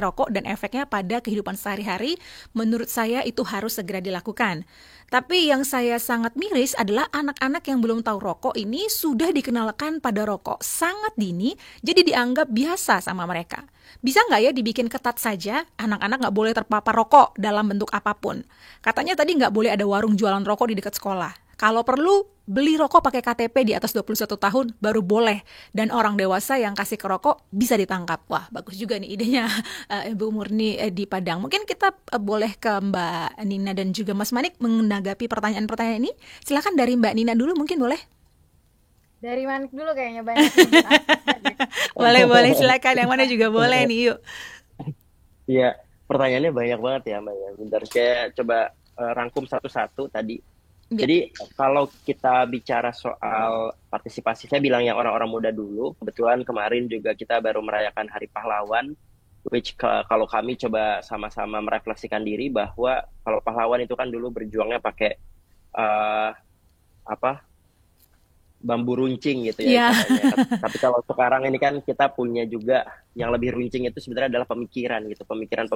S3: rokok dan efeknya pada kehidupan sehari-hari, menurut saya itu harus segera dilakukan. Tapi yang saya sangat miris adalah anak-anak yang belum tahu rokok ini sudah dikenalkan pada rokok sangat dini, jadi dianggap biasa sama mereka. Bisa nggak ya dibikin ketat saja, anak-anak nggak boleh terpapar rokok dalam bentuk apapun. Katanya tadi nggak boleh ada warung jualan rokok di dekat sekolah. Kalau perlu, beli rokok pakai KTP di atas 21 tahun baru boleh. Dan orang dewasa yang kasih ke rokok bisa ditangkap. Wah, bagus juga nih idenya Ibu Murni di Padang. Mungkin kita boleh ke Mbak Nina dan juga Mas Manik menanggapi pertanyaan-pertanyaan ini. Silakan dari Mbak Nina dulu mungkin boleh.
S4: Dari Manik dulu kayaknya banyak.
S3: Boleh silakan. Yang mana juga boleh nih, yuk.
S5: Iya, pertanyaannya banyak banget ya Mbak ya. Bentar saya coba rangkum satu-satu tadi. Jadi kalau kita bicara soal partisipasi, saya bilang yang orang-orang muda dulu. Kebetulan kemarin juga kita baru merayakan Hari Pahlawan, which kalau kami coba sama-sama merefleksikan diri bahwa kalau pahlawan itu kan dulu berjuangnya pakai bambu runcing gitu ya. Tapi kalau sekarang ini kan kita punya juga yang lebih runcing itu sebenarnya adalah pemikiran gitu, pemikiran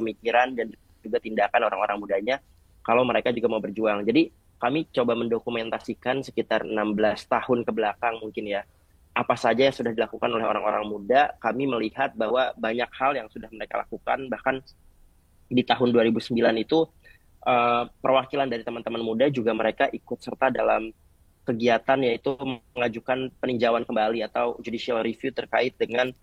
S5: dan juga tindakan orang-orang mudanya kalau mereka juga mau berjuang. Jadi kami coba mendokumentasikan sekitar 16 tahun ke belakang mungkin ya, apa saja yang sudah dilakukan oleh orang-orang muda. Kami melihat bahwa banyak hal yang sudah mereka lakukan, bahkan di tahun 2009 itu perwakilan dari teman-teman muda juga mereka ikut serta dalam kegiatan yaitu mengajukan peninjauan kembali atau judicial review terkait dengan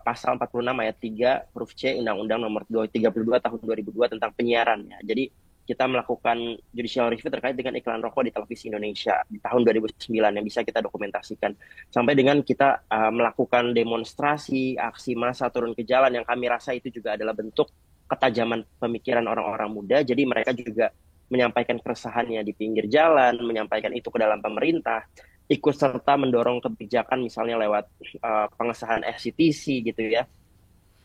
S5: pasal 46 ayat 3 huruf C Undang-Undang nomor 32 tahun 2002 tentang penyiaran ya. Jadi kita melakukan judicial review terkait dengan iklan rokok di televisi Indonesia di tahun 2009 yang bisa kita dokumentasikan. Sampai dengan kita melakukan demonstrasi, aksi massa turun ke jalan yang kami rasa itu juga adalah bentuk ketajaman pemikiran orang-orang muda. Jadi mereka juga menyampaikan keresahannya di pinggir jalan, menyampaikan itu ke dalam pemerintah, ikut serta mendorong kebijakan misalnya lewat pengesahan FCTC gitu ya,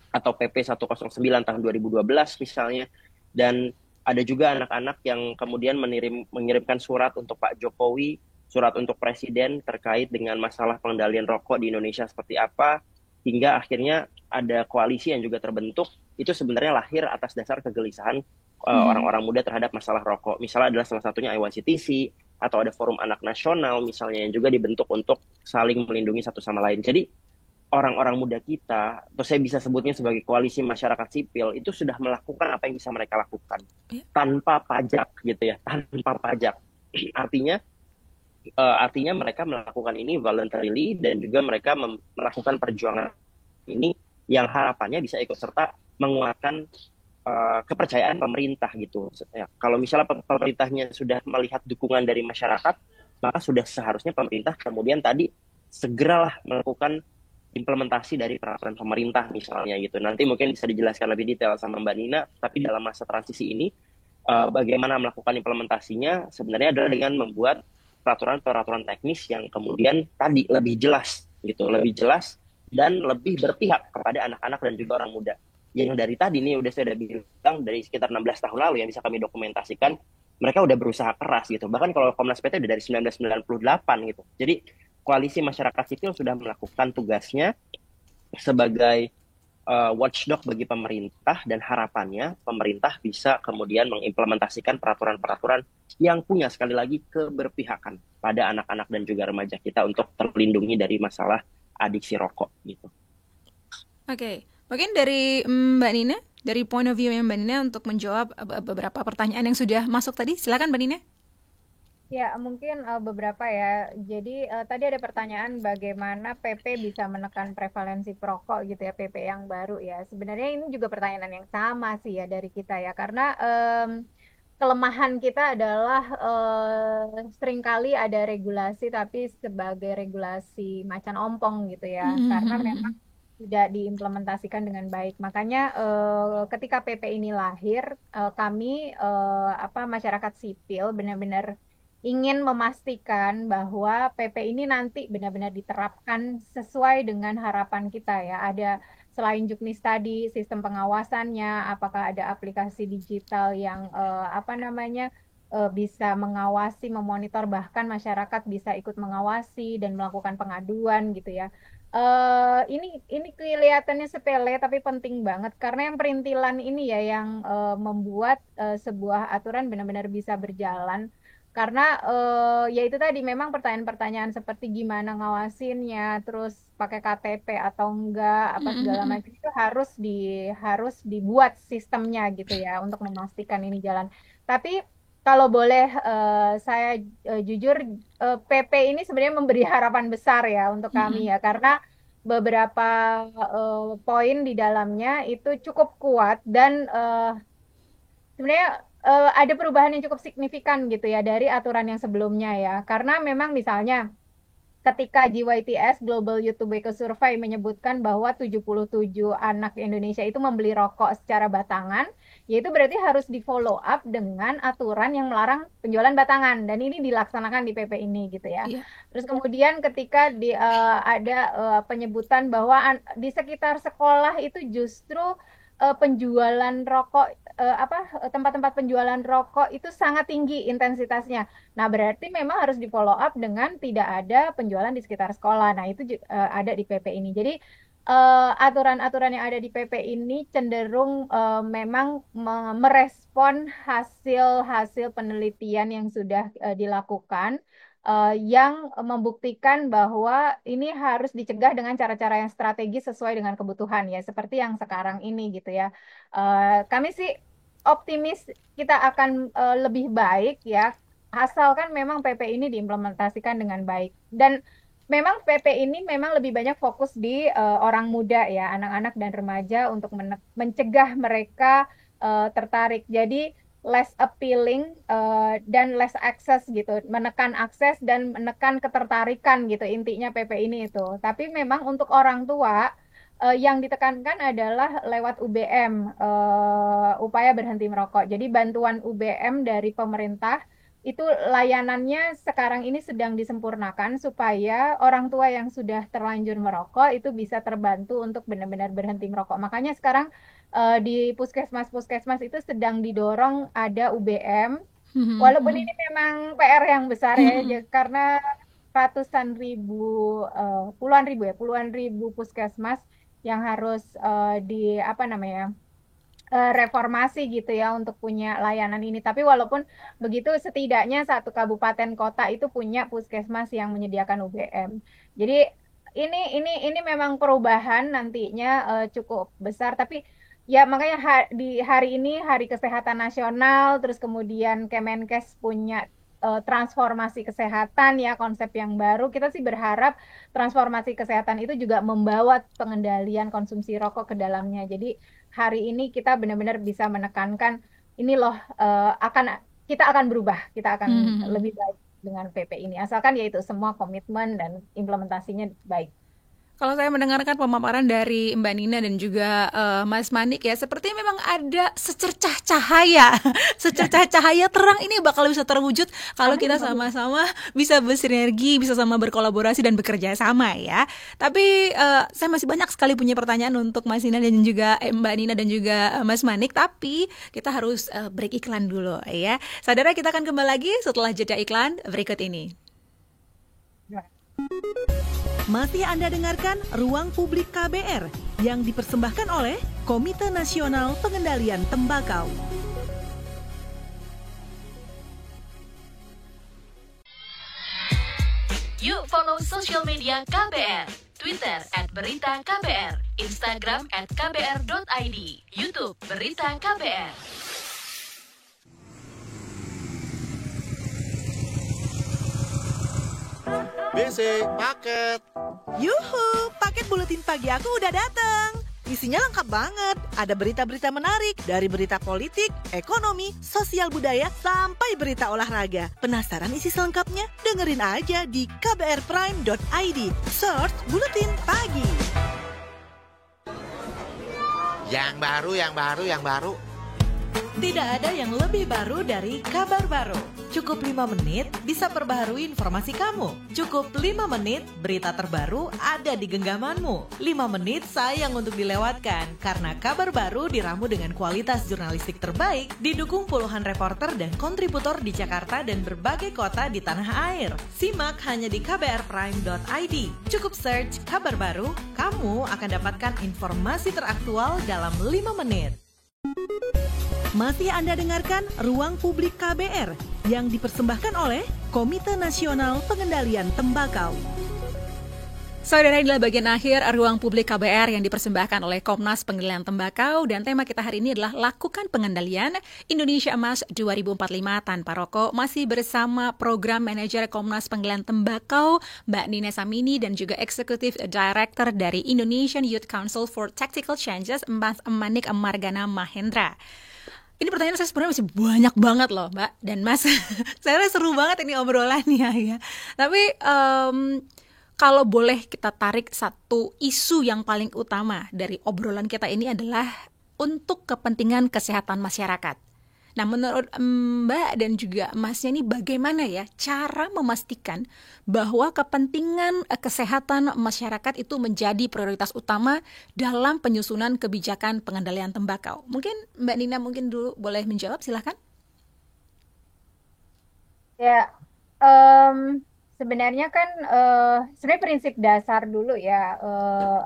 S5: atau PP 109 tahun 2012 misalnya. Dan ada juga anak-anak yang kemudian mengirimkan surat untuk Pak Jokowi, surat untuk Presiden terkait dengan masalah pengendalian rokok di Indonesia seperti apa, hingga akhirnya ada koalisi yang juga terbentuk. Itu sebenarnya lahir atas dasar kegelisahan orang-orang muda terhadap masalah rokok. Misalnya adalah salah satunya IYCTC, atau ada Forum Anak Nasional misalnya yang juga dibentuk untuk saling melindungi satu sama lain. Jadi orang-orang muda kita, atau saya bisa sebutnya sebagai koalisi masyarakat sipil, itu sudah melakukan apa yang bisa mereka lakukan tanpa pajak gitu ya, tanpa pajak. Artinya mereka melakukan ini voluntarily dan juga mereka melakukan perjuangan ini yang harapannya bisa ikut serta menguatkan kepercayaan pemerintah gitu. Ya, kalau misalnya pemerintahnya sudah melihat dukungan dari masyarakat, maka sudah seharusnya pemerintah kemudian tadi segeralah melakukan implementasi dari peraturan pemerintah misalnya gitu. Nanti mungkin bisa dijelaskan lebih detail sama Mbak Nina, tapi dalam masa transisi ini bagaimana melakukan implementasinya sebenarnya adalah dengan membuat peraturan-peraturan teknis yang kemudian tadi lebih jelas gitu, lebih jelas dan lebih berpihak kepada anak-anak dan juga orang muda. Yang dari tadi nih saya udah bilang dari sekitar 16 tahun lalu yang bisa kami dokumentasikan, mereka udah berusaha keras gitu. Bahkan kalau Komnas PT udah dari 1998 gitu. Jadi koalisi masyarakat sipil sudah melakukan tugasnya sebagai watchdog bagi pemerintah, dan harapannya pemerintah bisa kemudian mengimplementasikan peraturan-peraturan yang punya sekali lagi keberpihakan pada anak-anak dan juga remaja kita untuk terlindungi dari masalah adiksi rokok gitu.
S3: Oke. Mungkin dari Mbak Nina, dari point of view Mbak Nina untuk menjawab beberapa pertanyaan yang sudah masuk tadi. Silakan Mbak Nina.
S4: Ya, mungkin beberapa ya. Jadi tadi ada pertanyaan bagaimana PP bisa menekan prevalensi perokok gitu ya, PP yang baru ya. Sebenarnya ini juga pertanyaan yang sama sih ya dari kita ya, karena kelemahan kita adalah seringkali ada regulasi tapi sebagai regulasi macan ompong gitu ya, karena memang tidak diimplementasikan dengan baik. Makanya ketika PP ini lahir, kami masyarakat sipil benar-benar ingin memastikan bahwa PP ini nanti benar-benar diterapkan sesuai dengan harapan kita ya. Ada selain Juknis tadi, sistem pengawasannya, apakah ada aplikasi digital yang bisa mengawasi, memonitor, bahkan masyarakat bisa ikut mengawasi dan melakukan pengaduan gitu ya. Ini kelihatannya sepele tapi penting banget, karena yang perintilan ini ya yang membuat sebuah aturan benar-benar bisa berjalan. Karena ya itu tadi memang pertanyaan-pertanyaan seperti gimana ngawasinnya, terus pakai KTP atau enggak, apa segala macam itu harus dibuat sistemnya gitu ya untuk memastikan ini jalan. Tapi kalau boleh saya jujur, PP ini sebenarnya memberi harapan besar ya untuk kami ya, karena beberapa poin di dalamnya itu cukup kuat dan sebenarnya ada perubahan yang cukup signifikan gitu ya dari aturan yang sebelumnya ya. Karena memang misalnya ketika JYTS Global Youth Tobacco Survey menyebutkan bahwa 77 anak Indonesia itu membeli rokok secara batangan, yaitu berarti harus di follow up dengan aturan yang melarang penjualan batangan, dan ini dilaksanakan di PP ini gitu ya. Terus kemudian ketika ada penyebutan bahwa di sekitar sekolah itu justru penjualan rokok, tempat-tempat penjualan rokok itu sangat tinggi intensitasnya. Nah, berarti memang harus di follow up dengan tidak ada penjualan di sekitar sekolah. Nah, itu ada di PP ini. Jadi aturan-aturan yang ada di PP ini cenderung memang merespon hasil-hasil penelitian yang sudah dilakukan, yang membuktikan bahwa ini harus dicegah dengan cara-cara yang strategis sesuai dengan kebutuhan ya, seperti yang sekarang ini gitu ya. Kami sih optimis kita akan lebih baik ya, asalkan memang PP ini diimplementasikan dengan baik. Dan memang PP ini memang lebih banyak fokus di orang muda ya, anak-anak dan remaja, untuk mencegah mereka tertarik. Jadi less appealing dan less access gitu, menekan akses dan menekan ketertarikan gitu intinya PP ini itu. Tapi memang untuk orang tua yang ditekankan adalah lewat UBM, upaya berhenti merokok. Jadi bantuan UBM dari pemerintah itu layanannya sekarang ini sedang disempurnakan supaya orang tua yang sudah terlanjur merokok itu bisa terbantu untuk benar-benar berhenti merokok. Makanya sekarang di puskesmas-puskesmas itu sedang didorong ada UBM, walaupun ini memang PR yang besar ya, karena puluhan ribu puskesmas yang harus reformasi gitu ya untuk punya layanan ini. Tapi walaupun begitu, setidaknya satu kabupaten kota itu punya puskesmas yang menyediakan UBM. Jadi ini memang perubahan nantinya cukup besar. Tapi ya makanya di hari ini Hari Kesehatan Nasional, terus kemudian Kemenkes punya transformasi kesehatan ya, konsep yang baru. Kita sih berharap transformasi kesehatan itu juga membawa pengendalian konsumsi rokok ke dalamnya. Jadi hari ini kita benar-benar bisa menekankan ini loh, kita akan berubah, kita akan lebih baik dengan PP ini. Asalkan yaitu semua komitmen dan implementasinya baik.
S3: Kalau saya mendengarkan pemaparan dari Mbak Nina dan juga Mas Manik ya, sepertinya memang ada secercah cahaya, secercah cahaya terang ini bakal bisa terwujud kalau kita sama-sama bisa bersinergi, bisa sama berkolaborasi dan bekerja sama ya. Tapi saya masih banyak sekali punya pertanyaan untuk Mas Nina dan juga Mbak Nina dan juga Mas Manik, tapi kita harus break iklan dulu ya. Saudara, kita akan kembali lagi setelah jeda iklan berikut ini.
S2: Masih Anda dengarkan Ruang Publik KBR yang dipersembahkan oleh Komite Nasional Pengendalian Tembakau.
S16: Yuk follow social media KBR, Twitter @beritaKBR, Instagram @kbr.id, YouTube Berita KBR.
S10: BC paket.
S2: Yuhu, paket buletin pagi aku udah datang. Isinya lengkap banget. Ada berita-berita menarik dari berita politik, ekonomi, sosial budaya, sampai berita olahraga. Penasaran isi selengkapnya? Dengerin aja di kbrprime.id. Search buletin pagi.
S10: Yang baru.
S2: Tidak ada yang lebih baru dari kabar baru. Cukup 5 menit bisa perbaharui informasi kamu. Cukup 5 menit berita terbaru ada di genggamanmu. 5 menit sayang untuk dilewatkan karena kabar baru diramu dengan kualitas jurnalistik terbaik, didukung puluhan reporter dan kontributor di Jakarta dan berbagai kota di tanah air. Simak hanya di kbrprime.id. Cukup search kabar baru, kamu akan dapatkan informasi teraktual dalam 5 menit. Masih Anda dengarkan Ruang Publik KBR yang dipersembahkan oleh Komite Nasional Pengendalian Tembakau.
S3: Saudara, inilah bagian akhir Ruang Publik KBR yang dipersembahkan oleh Komnas Pengendalian Tembakau, dan tema kita hari ini adalah Lakukan Pengendalian Indonesia Emas 2045 Tanpa Rokok. Masih bersama Program Manajer Komnas Pengendalian Tembakau Mbak Nina Samini dan juga Executive Director dari Indonesian Youth Council for Tactical Changes Mas Manik Margana Mahendra. Ini pertanyaan saya sebenarnya masih banyak banget loh Mbak dan Mas. Saya rasa seru banget ini obrolannya ya. Tapi kalau boleh kita tarik satu isu yang paling utama dari obrolan kita ini adalah untuk kepentingan kesehatan masyarakat. Nah, menurut Mbak dan juga Masnya ini bagaimana ya cara memastikan bahwa kepentingan kesehatan masyarakat itu menjadi prioritas utama dalam penyusunan kebijakan pengendalian tembakau? Mungkin Mbak Nina dulu boleh menjawab, silakan.
S4: Ya, sebenarnya kan sebenarnya prinsip dasar dulu ya,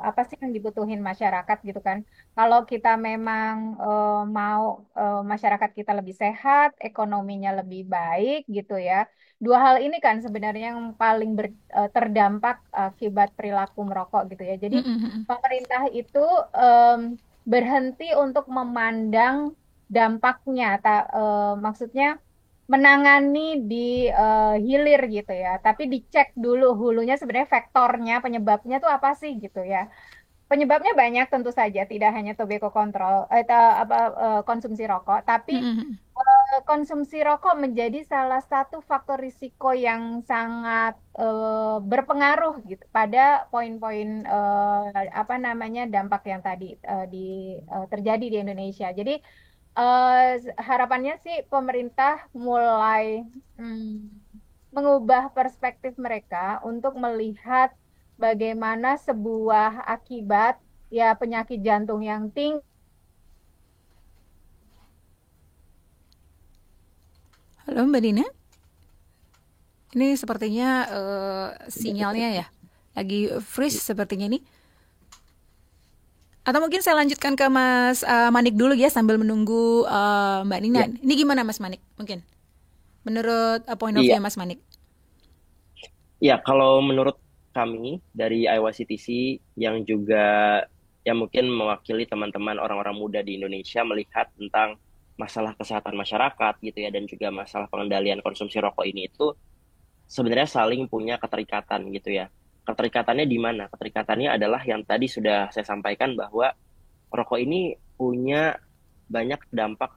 S4: apa sih yang dibutuhin masyarakat gitu kan. Kalau kita memang mau masyarakat kita lebih sehat, ekonominya lebih baik gitu ya. Dua hal ini kan sebenarnya yang paling terdampak akibat perilaku merokok gitu ya. Jadi pemerintah itu berhenti untuk memandang dampaknya, maksudnya menangani di hilir gitu ya, tapi dicek dulu hulunya sebenarnya faktornya, penyebabnya tuh apa sih gitu ya. Penyebabnya banyak tentu saja, tidak hanya tobacco control konsumsi rokok, tapi konsumsi rokok menjadi salah satu faktor risiko yang sangat berpengaruh gitu pada poin-poin dampak yang tadi terjadi di Indonesia. Jadi harapannya sih pemerintah mulai mengubah perspektif mereka untuk melihat bagaimana sebuah akibat ya penyakit jantung yang tinggi.
S3: Halo Mbak Dina, ini sepertinya sinyalnya ya lagi freeze sepertinya nih. Atau mungkin saya lanjutkan ke Mas Manik dulu ya sambil menunggu Mbak Nina. Ya. Ini gimana Mas Manik? Mungkin menurut point of view Mas Manik?
S5: Ya, kalau menurut kami dari IYCTC yang juga yang mungkin mewakili teman-teman orang-orang muda di Indonesia melihat tentang masalah kesehatan masyarakat gitu ya, dan juga masalah pengendalian konsumsi rokok ini itu sebenarnya saling punya keterikatan gitu ya. Keterikatannya di mana? Keterikatannya adalah yang tadi sudah saya sampaikan, bahwa rokok ini punya banyak dampak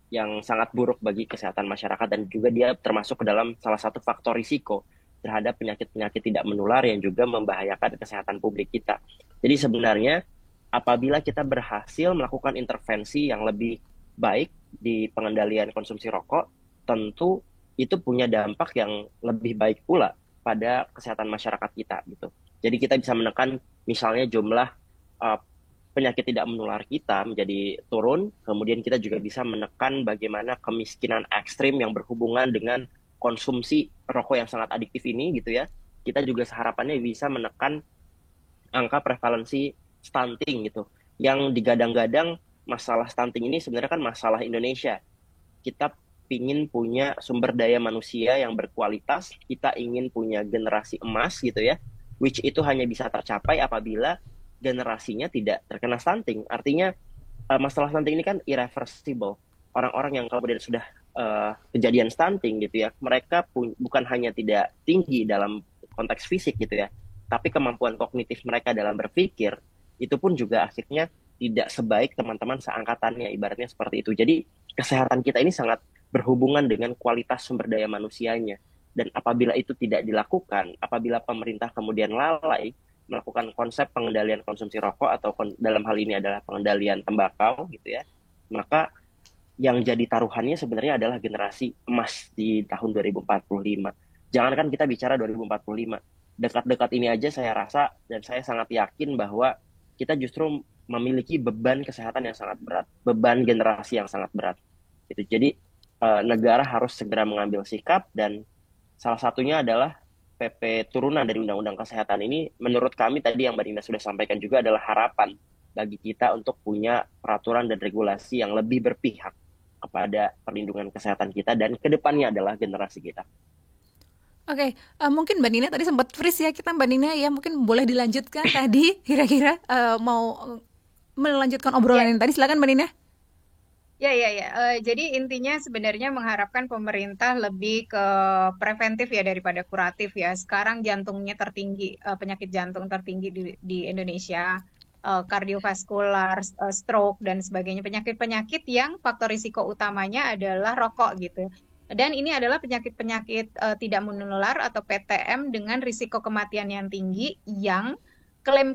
S5: yang sangat buruk bagi kesehatan masyarakat, dan juga dia termasuk ke dalam salah satu faktor risiko terhadap penyakit-penyakit tidak menular yang juga membahayakan kesehatan publik kita. Jadi sebenarnya apabila kita berhasil melakukan intervensi yang lebih baik di pengendalian konsumsi rokok, tentu itu punya dampak yang lebih baik pula pada kesehatan masyarakat kita gitu. Jadi kita bisa menekan misalnya jumlah penyakit tidak menular kita menjadi turun, kemudian kita juga bisa menekan bagaimana kemiskinan ekstrim yang berhubungan dengan konsumsi rokok yang sangat adiktif ini gitu ya. Kita juga harapannya bisa menekan angka prevalensi stunting gitu. Yang digadang-gadang masalah stunting ini sebenarnya kan masalah Indonesia. Kita ingin punya sumber daya manusia yang berkualitas, kita ingin punya generasi emas gitu ya, which itu hanya bisa tercapai apabila generasinya tidak terkena stunting. Artinya masalah stunting ini kan irreversible. Orang-orang yang kemudian sudah kejadian stunting gitu ya, mereka bukan hanya tidak tinggi dalam konteks fisik gitu ya, tapi kemampuan kognitif mereka dalam berpikir itu pun juga akhirnya tidak sebaik teman-teman seangkatannya, ibaratnya seperti itu. Jadi kesehatan kita ini sangat berhubungan dengan kualitas sumber daya manusianya. Dan apabila itu tidak dilakukan, apabila pemerintah kemudian lalai melakukan konsep pengendalian konsumsi rokok atau dalam hal ini adalah pengendalian tembakau gitu ya, maka yang jadi taruhannya sebenarnya adalah generasi emas di tahun 2045. Jangankan kita bicara 2045, dekat-dekat ini aja saya rasa dan saya sangat yakin bahwa kita justru memiliki beban kesehatan yang sangat berat, beban generasi yang sangat berat. Gitu. Jadi negara harus segera mengambil sikap, dan salah satunya adalah PP turunan dari Undang-Undang Kesehatan ini, menurut kami tadi yang Mbak Dina sudah sampaikan juga adalah harapan bagi kita untuk punya peraturan dan regulasi yang lebih berpihak kepada perlindungan kesehatan kita dan kedepannya adalah generasi kita.
S3: Oke, mungkin Mbak Nina tadi sempat freeze ya kita, Mbak Nina ya, mungkin boleh dilanjutkan tadi kira-kira mau melanjutkan obrolan yang tadi, silakan Mbak Nina.
S4: Ya. Jadi intinya sebenarnya mengharapkan pemerintah lebih ke preventif ya daripada kuratif ya. Sekarang jantungnya tertinggi, penyakit jantung tertinggi di Indonesia, kardiovaskular, stroke dan sebagainya. Penyakit-penyakit yang faktor risiko utamanya adalah rokok gitu. Dan ini adalah penyakit-penyakit tidak menular atau PTM dengan risiko kematian yang tinggi, yang klaim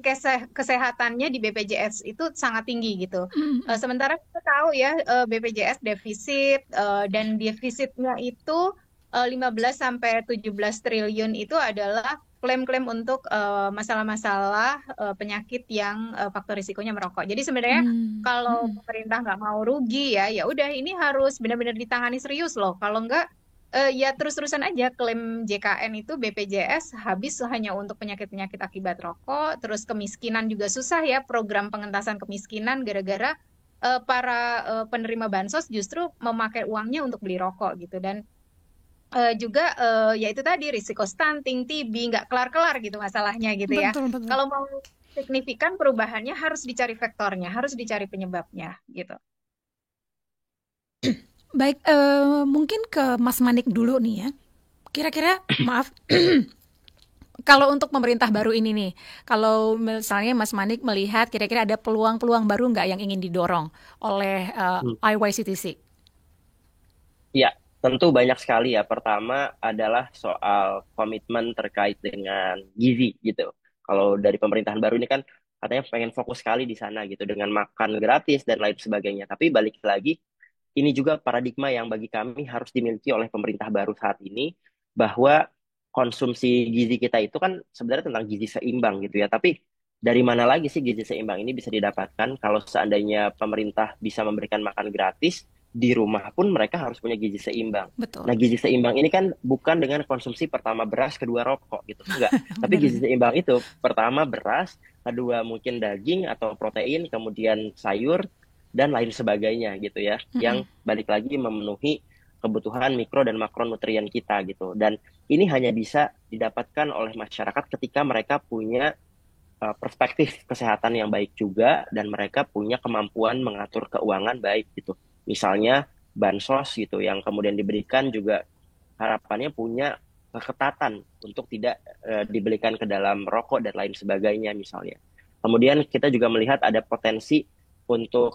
S4: kesehatannya di BPJS itu sangat tinggi gitu. Sementara kita tahu ya BPJS defisit, dan defisitnya itu 15-17 triliun itu adalah klaim-klaim untuk masalah-masalah penyakit yang faktor risikonya merokok. Jadi sebenarnya kalau pemerintah nggak mau rugi ya udah ini harus benar-benar ditangani serius loh. Kalau nggak ya terus-terusan aja klaim JKN itu BPJS habis hanya untuk penyakit-penyakit akibat rokok, terus kemiskinan juga susah ya, program pengentasan kemiskinan gara-gara para penerima bansos justru memakai uangnya untuk beli rokok gitu. Dan juga ya itu tadi risiko stunting, TB, nggak kelar-kelar gitu masalahnya gitu ya.
S3: Betul.
S4: Kalau mau signifikan perubahannya harus dicari faktornya, harus dicari penyebabnya gitu.
S3: Baik, mungkin ke Mas Manik dulu nih ya. Kira-kira, maaf, kalau untuk pemerintah baru ini nih, kalau misalnya Mas Manik melihat kira-kira ada peluang-peluang baru nggak yang ingin didorong oleh IYCTC?
S5: Ya, tentu banyak sekali ya. Pertama adalah soal komitmen terkait dengan gizi gitu. Kalau dari pemerintahan baru ini kan katanya pengen fokus sekali di sana gitu, dengan makan gratis dan lain sebagainya. Tapi balik lagi, ini juga paradigma yang bagi kami harus dimiliki oleh pemerintah baru saat ini, bahwa konsumsi gizi kita itu kan sebenarnya tentang gizi seimbang gitu ya. Tapi dari mana lagi sih gizi seimbang ini bisa didapatkan kalau seandainya pemerintah bisa memberikan makan gratis, di rumah pun mereka harus punya gizi seimbang.
S3: Betul.
S5: Nah, gizi seimbang ini kan bukan dengan konsumsi pertama beras, kedua rokok gitu. Enggak. Tapi gizi seimbang itu pertama beras, kedua mungkin daging atau protein, kemudian sayur, dan lain sebagainya gitu ya, yang balik lagi memenuhi kebutuhan mikro dan makronutrien kita gitu. Dan ini hanya bisa didapatkan oleh masyarakat ketika mereka punya perspektif kesehatan yang baik juga, dan mereka punya kemampuan mengatur keuangan baik gitu. Misalnya bansos gitu yang kemudian diberikan juga harapannya punya keketatan untuk tidak dibelikan ke dalam rokok dan lain sebagainya misalnya. Kemudian kita juga melihat ada potensi untuk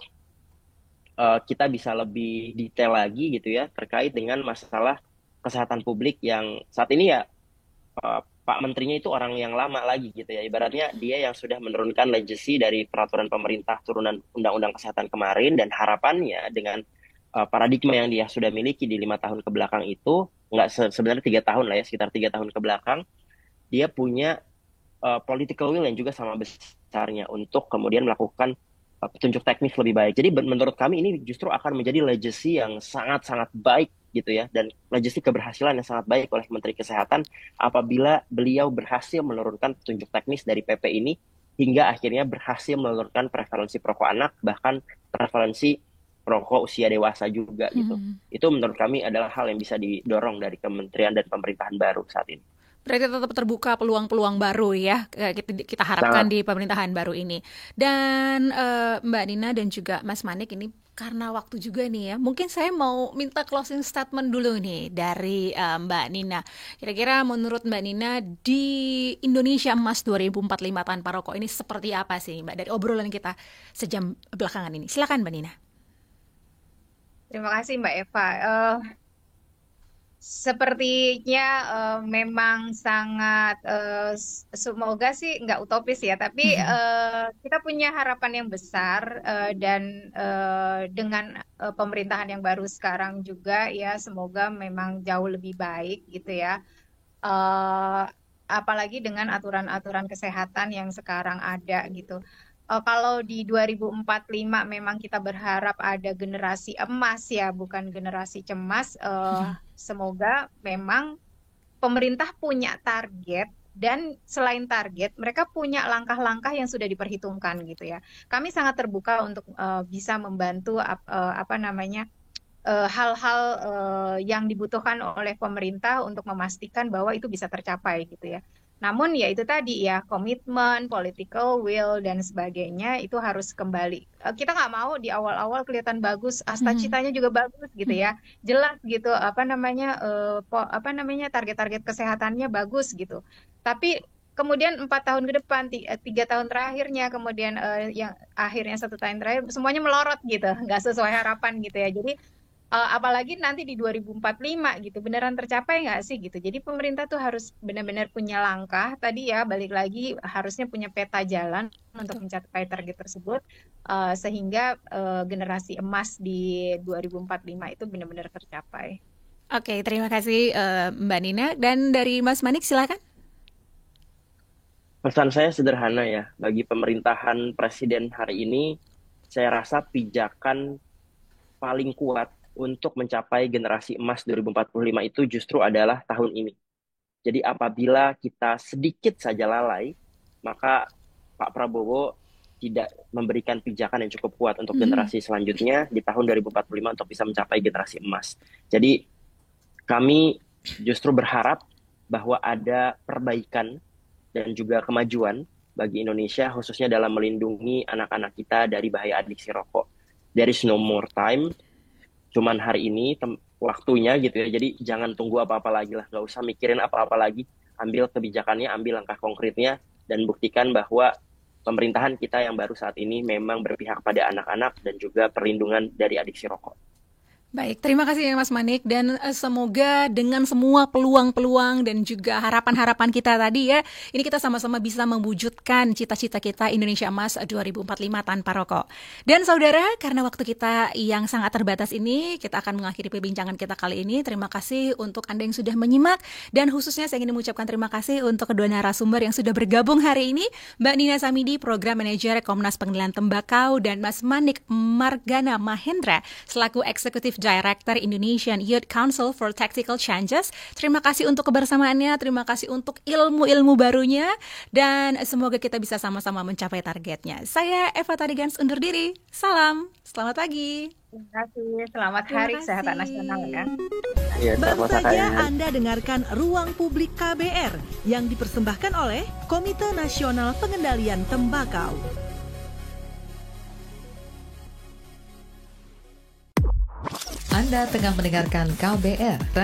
S5: kita bisa lebih detail lagi gitu ya terkait dengan masalah kesehatan publik yang saat ini ya Pak Menterinya itu orang yang lama lagi gitu ya. Ibaratnya dia yang sudah menurunkan legacy dari peraturan pemerintah turunan Undang-Undang Kesehatan kemarin, dan harapannya dengan paradigma yang dia sudah miliki di 5 tahun ke belakang itu, sebenarnya 3 tahun lah ya, sekitar 3 tahun ke belakang, dia punya political will yang juga sama besarnya untuk kemudian melakukan petunjuk teknis lebih baik. Jadi menurut kami ini justru akan menjadi legacy yang sangat-sangat baik gitu ya, dan legacy keberhasilan yang sangat baik oleh Menteri Kesehatan apabila beliau berhasil menurunkan petunjuk teknis dari PP ini hingga akhirnya berhasil menurunkan prevalensi perokok anak, bahkan prevalensi perokok usia dewasa juga gitu. Itu menurut kami adalah hal yang bisa didorong dari kementerian dan pemerintahan baru saat ini.
S3: Berarti tetap terbuka peluang-peluang baru ya, kita harapkan di pemerintahan baru ini. Dan Mbak Nina dan juga Mas Manik, ini karena waktu juga nih ya, mungkin saya mau minta closing statement dulu nih dari Mbak Nina. Kira-kira menurut Mbak Nina di Indonesia Emas 2045 tanpa rokok ini seperti apa sih Mbak, dari obrolan kita sejam belakangan ini? Silakan Mbak Nina.
S4: Terima kasih Mbak Eva. Sepertinya memang sangat semoga sih nggak utopis ya, tapi kita punya harapan yang besar dan dengan pemerintahan yang baru sekarang juga ya, semoga memang jauh lebih baik gitu ya. Apalagi dengan aturan-aturan kesehatan yang sekarang ada gitu. Kalau di 2045 memang kita berharap ada generasi emas ya, bukan generasi cemas. Semoga memang pemerintah punya target, dan selain target, mereka punya langkah-langkah yang sudah diperhitungkan gitu ya. Kami sangat terbuka untuk bisa membantu hal-hal yang dibutuhkan oleh pemerintah untuk memastikan bahwa itu bisa tercapai gitu ya. Namun ya itu tadi ya, komitmen, political will, dan sebagainya itu harus kembali. Kita nggak mau di awal-awal kelihatan bagus, citanya juga bagus gitu ya, jelas gitu target-target kesehatannya bagus gitu. Tapi kemudian 4 tahun ke depan, 3 tahun terakhirnya, kemudian yang akhirnya 1 tahun terakhir semuanya melorot gitu, nggak sesuai harapan gitu ya. Jadi apalagi nanti di 2045 gitu, beneran tercapai nggak sih gitu. Jadi pemerintah tuh harus benar-benar punya langkah, tadi ya balik lagi harusnya punya peta jalan untuk mencapai target tersebut, sehingga generasi emas di 2045 itu benar-benar tercapai.
S3: Oke, terima kasih Mbak Nina. Dan dari Mas Manik silakan.
S5: Pesan saya sederhana ya, bagi pemerintahan Presiden hari ini, saya rasa pijakan paling kuat untuk mencapai generasi emas 2045 itu justru adalah tahun ini. Jadi apabila kita sedikit saja lalai, maka Pak Prabowo tidak memberikan pijakan yang cukup kuat untuk generasi selanjutnya di tahun 2045 untuk bisa mencapai generasi emas. Jadi kami justru berharap bahwa ada perbaikan dan juga kemajuan bagi Indonesia, khususnya dalam melindungi anak-anak kita dari bahaya adiksi rokok. There is no more time. Cuman hari ini waktunya gitu ya, jadi jangan tunggu apa-apa lagi lah, nggak usah mikirin apa-apa lagi, ambil kebijakannya, ambil langkah konkretnya, dan buktikan bahwa pemerintahan kita yang baru saat ini memang berpihak pada anak-anak dan juga perlindungan dari adiksi rokok.
S3: Baik, terima kasih ya Mas Manik, dan semoga dengan semua peluang-peluang dan juga harapan-harapan kita tadi ya, ini kita sama-sama bisa mewujudkan cita-cita kita Indonesia Emas 2045 tanpa rokok. Dan saudara, karena waktu kita yang sangat terbatas ini, kita akan mengakhiri perbincangan kita kali ini. Terima kasih untuk Anda yang sudah menyimak, dan khususnya saya ingin mengucapkan terima kasih untuk kedua narasumber yang sudah bergabung hari ini, Mbak Nina Samidi, Program Manajer Komnas Pengendalian Tembakau, dan Mas Manik Margana Mahendra, selaku Eksekutif Director Indonesian Youth Council for Tactical Changes. Terima kasih untuk kebersamaannya, terima kasih untuk ilmu-ilmu barunya, dan semoga kita bisa sama-sama mencapai targetnya. Saya Eva Tarigans undur diri. Salam, selamat pagi.
S4: Terima kasih, selamat Hari Kesehatan Nasional ya.
S2: Baru saja Anda dengarkan Ruang Publik KBR yang dipersembahkan oleh Komite Nasional Pengendalian Tembakau.
S1: Anda tengah mendengarkan KBR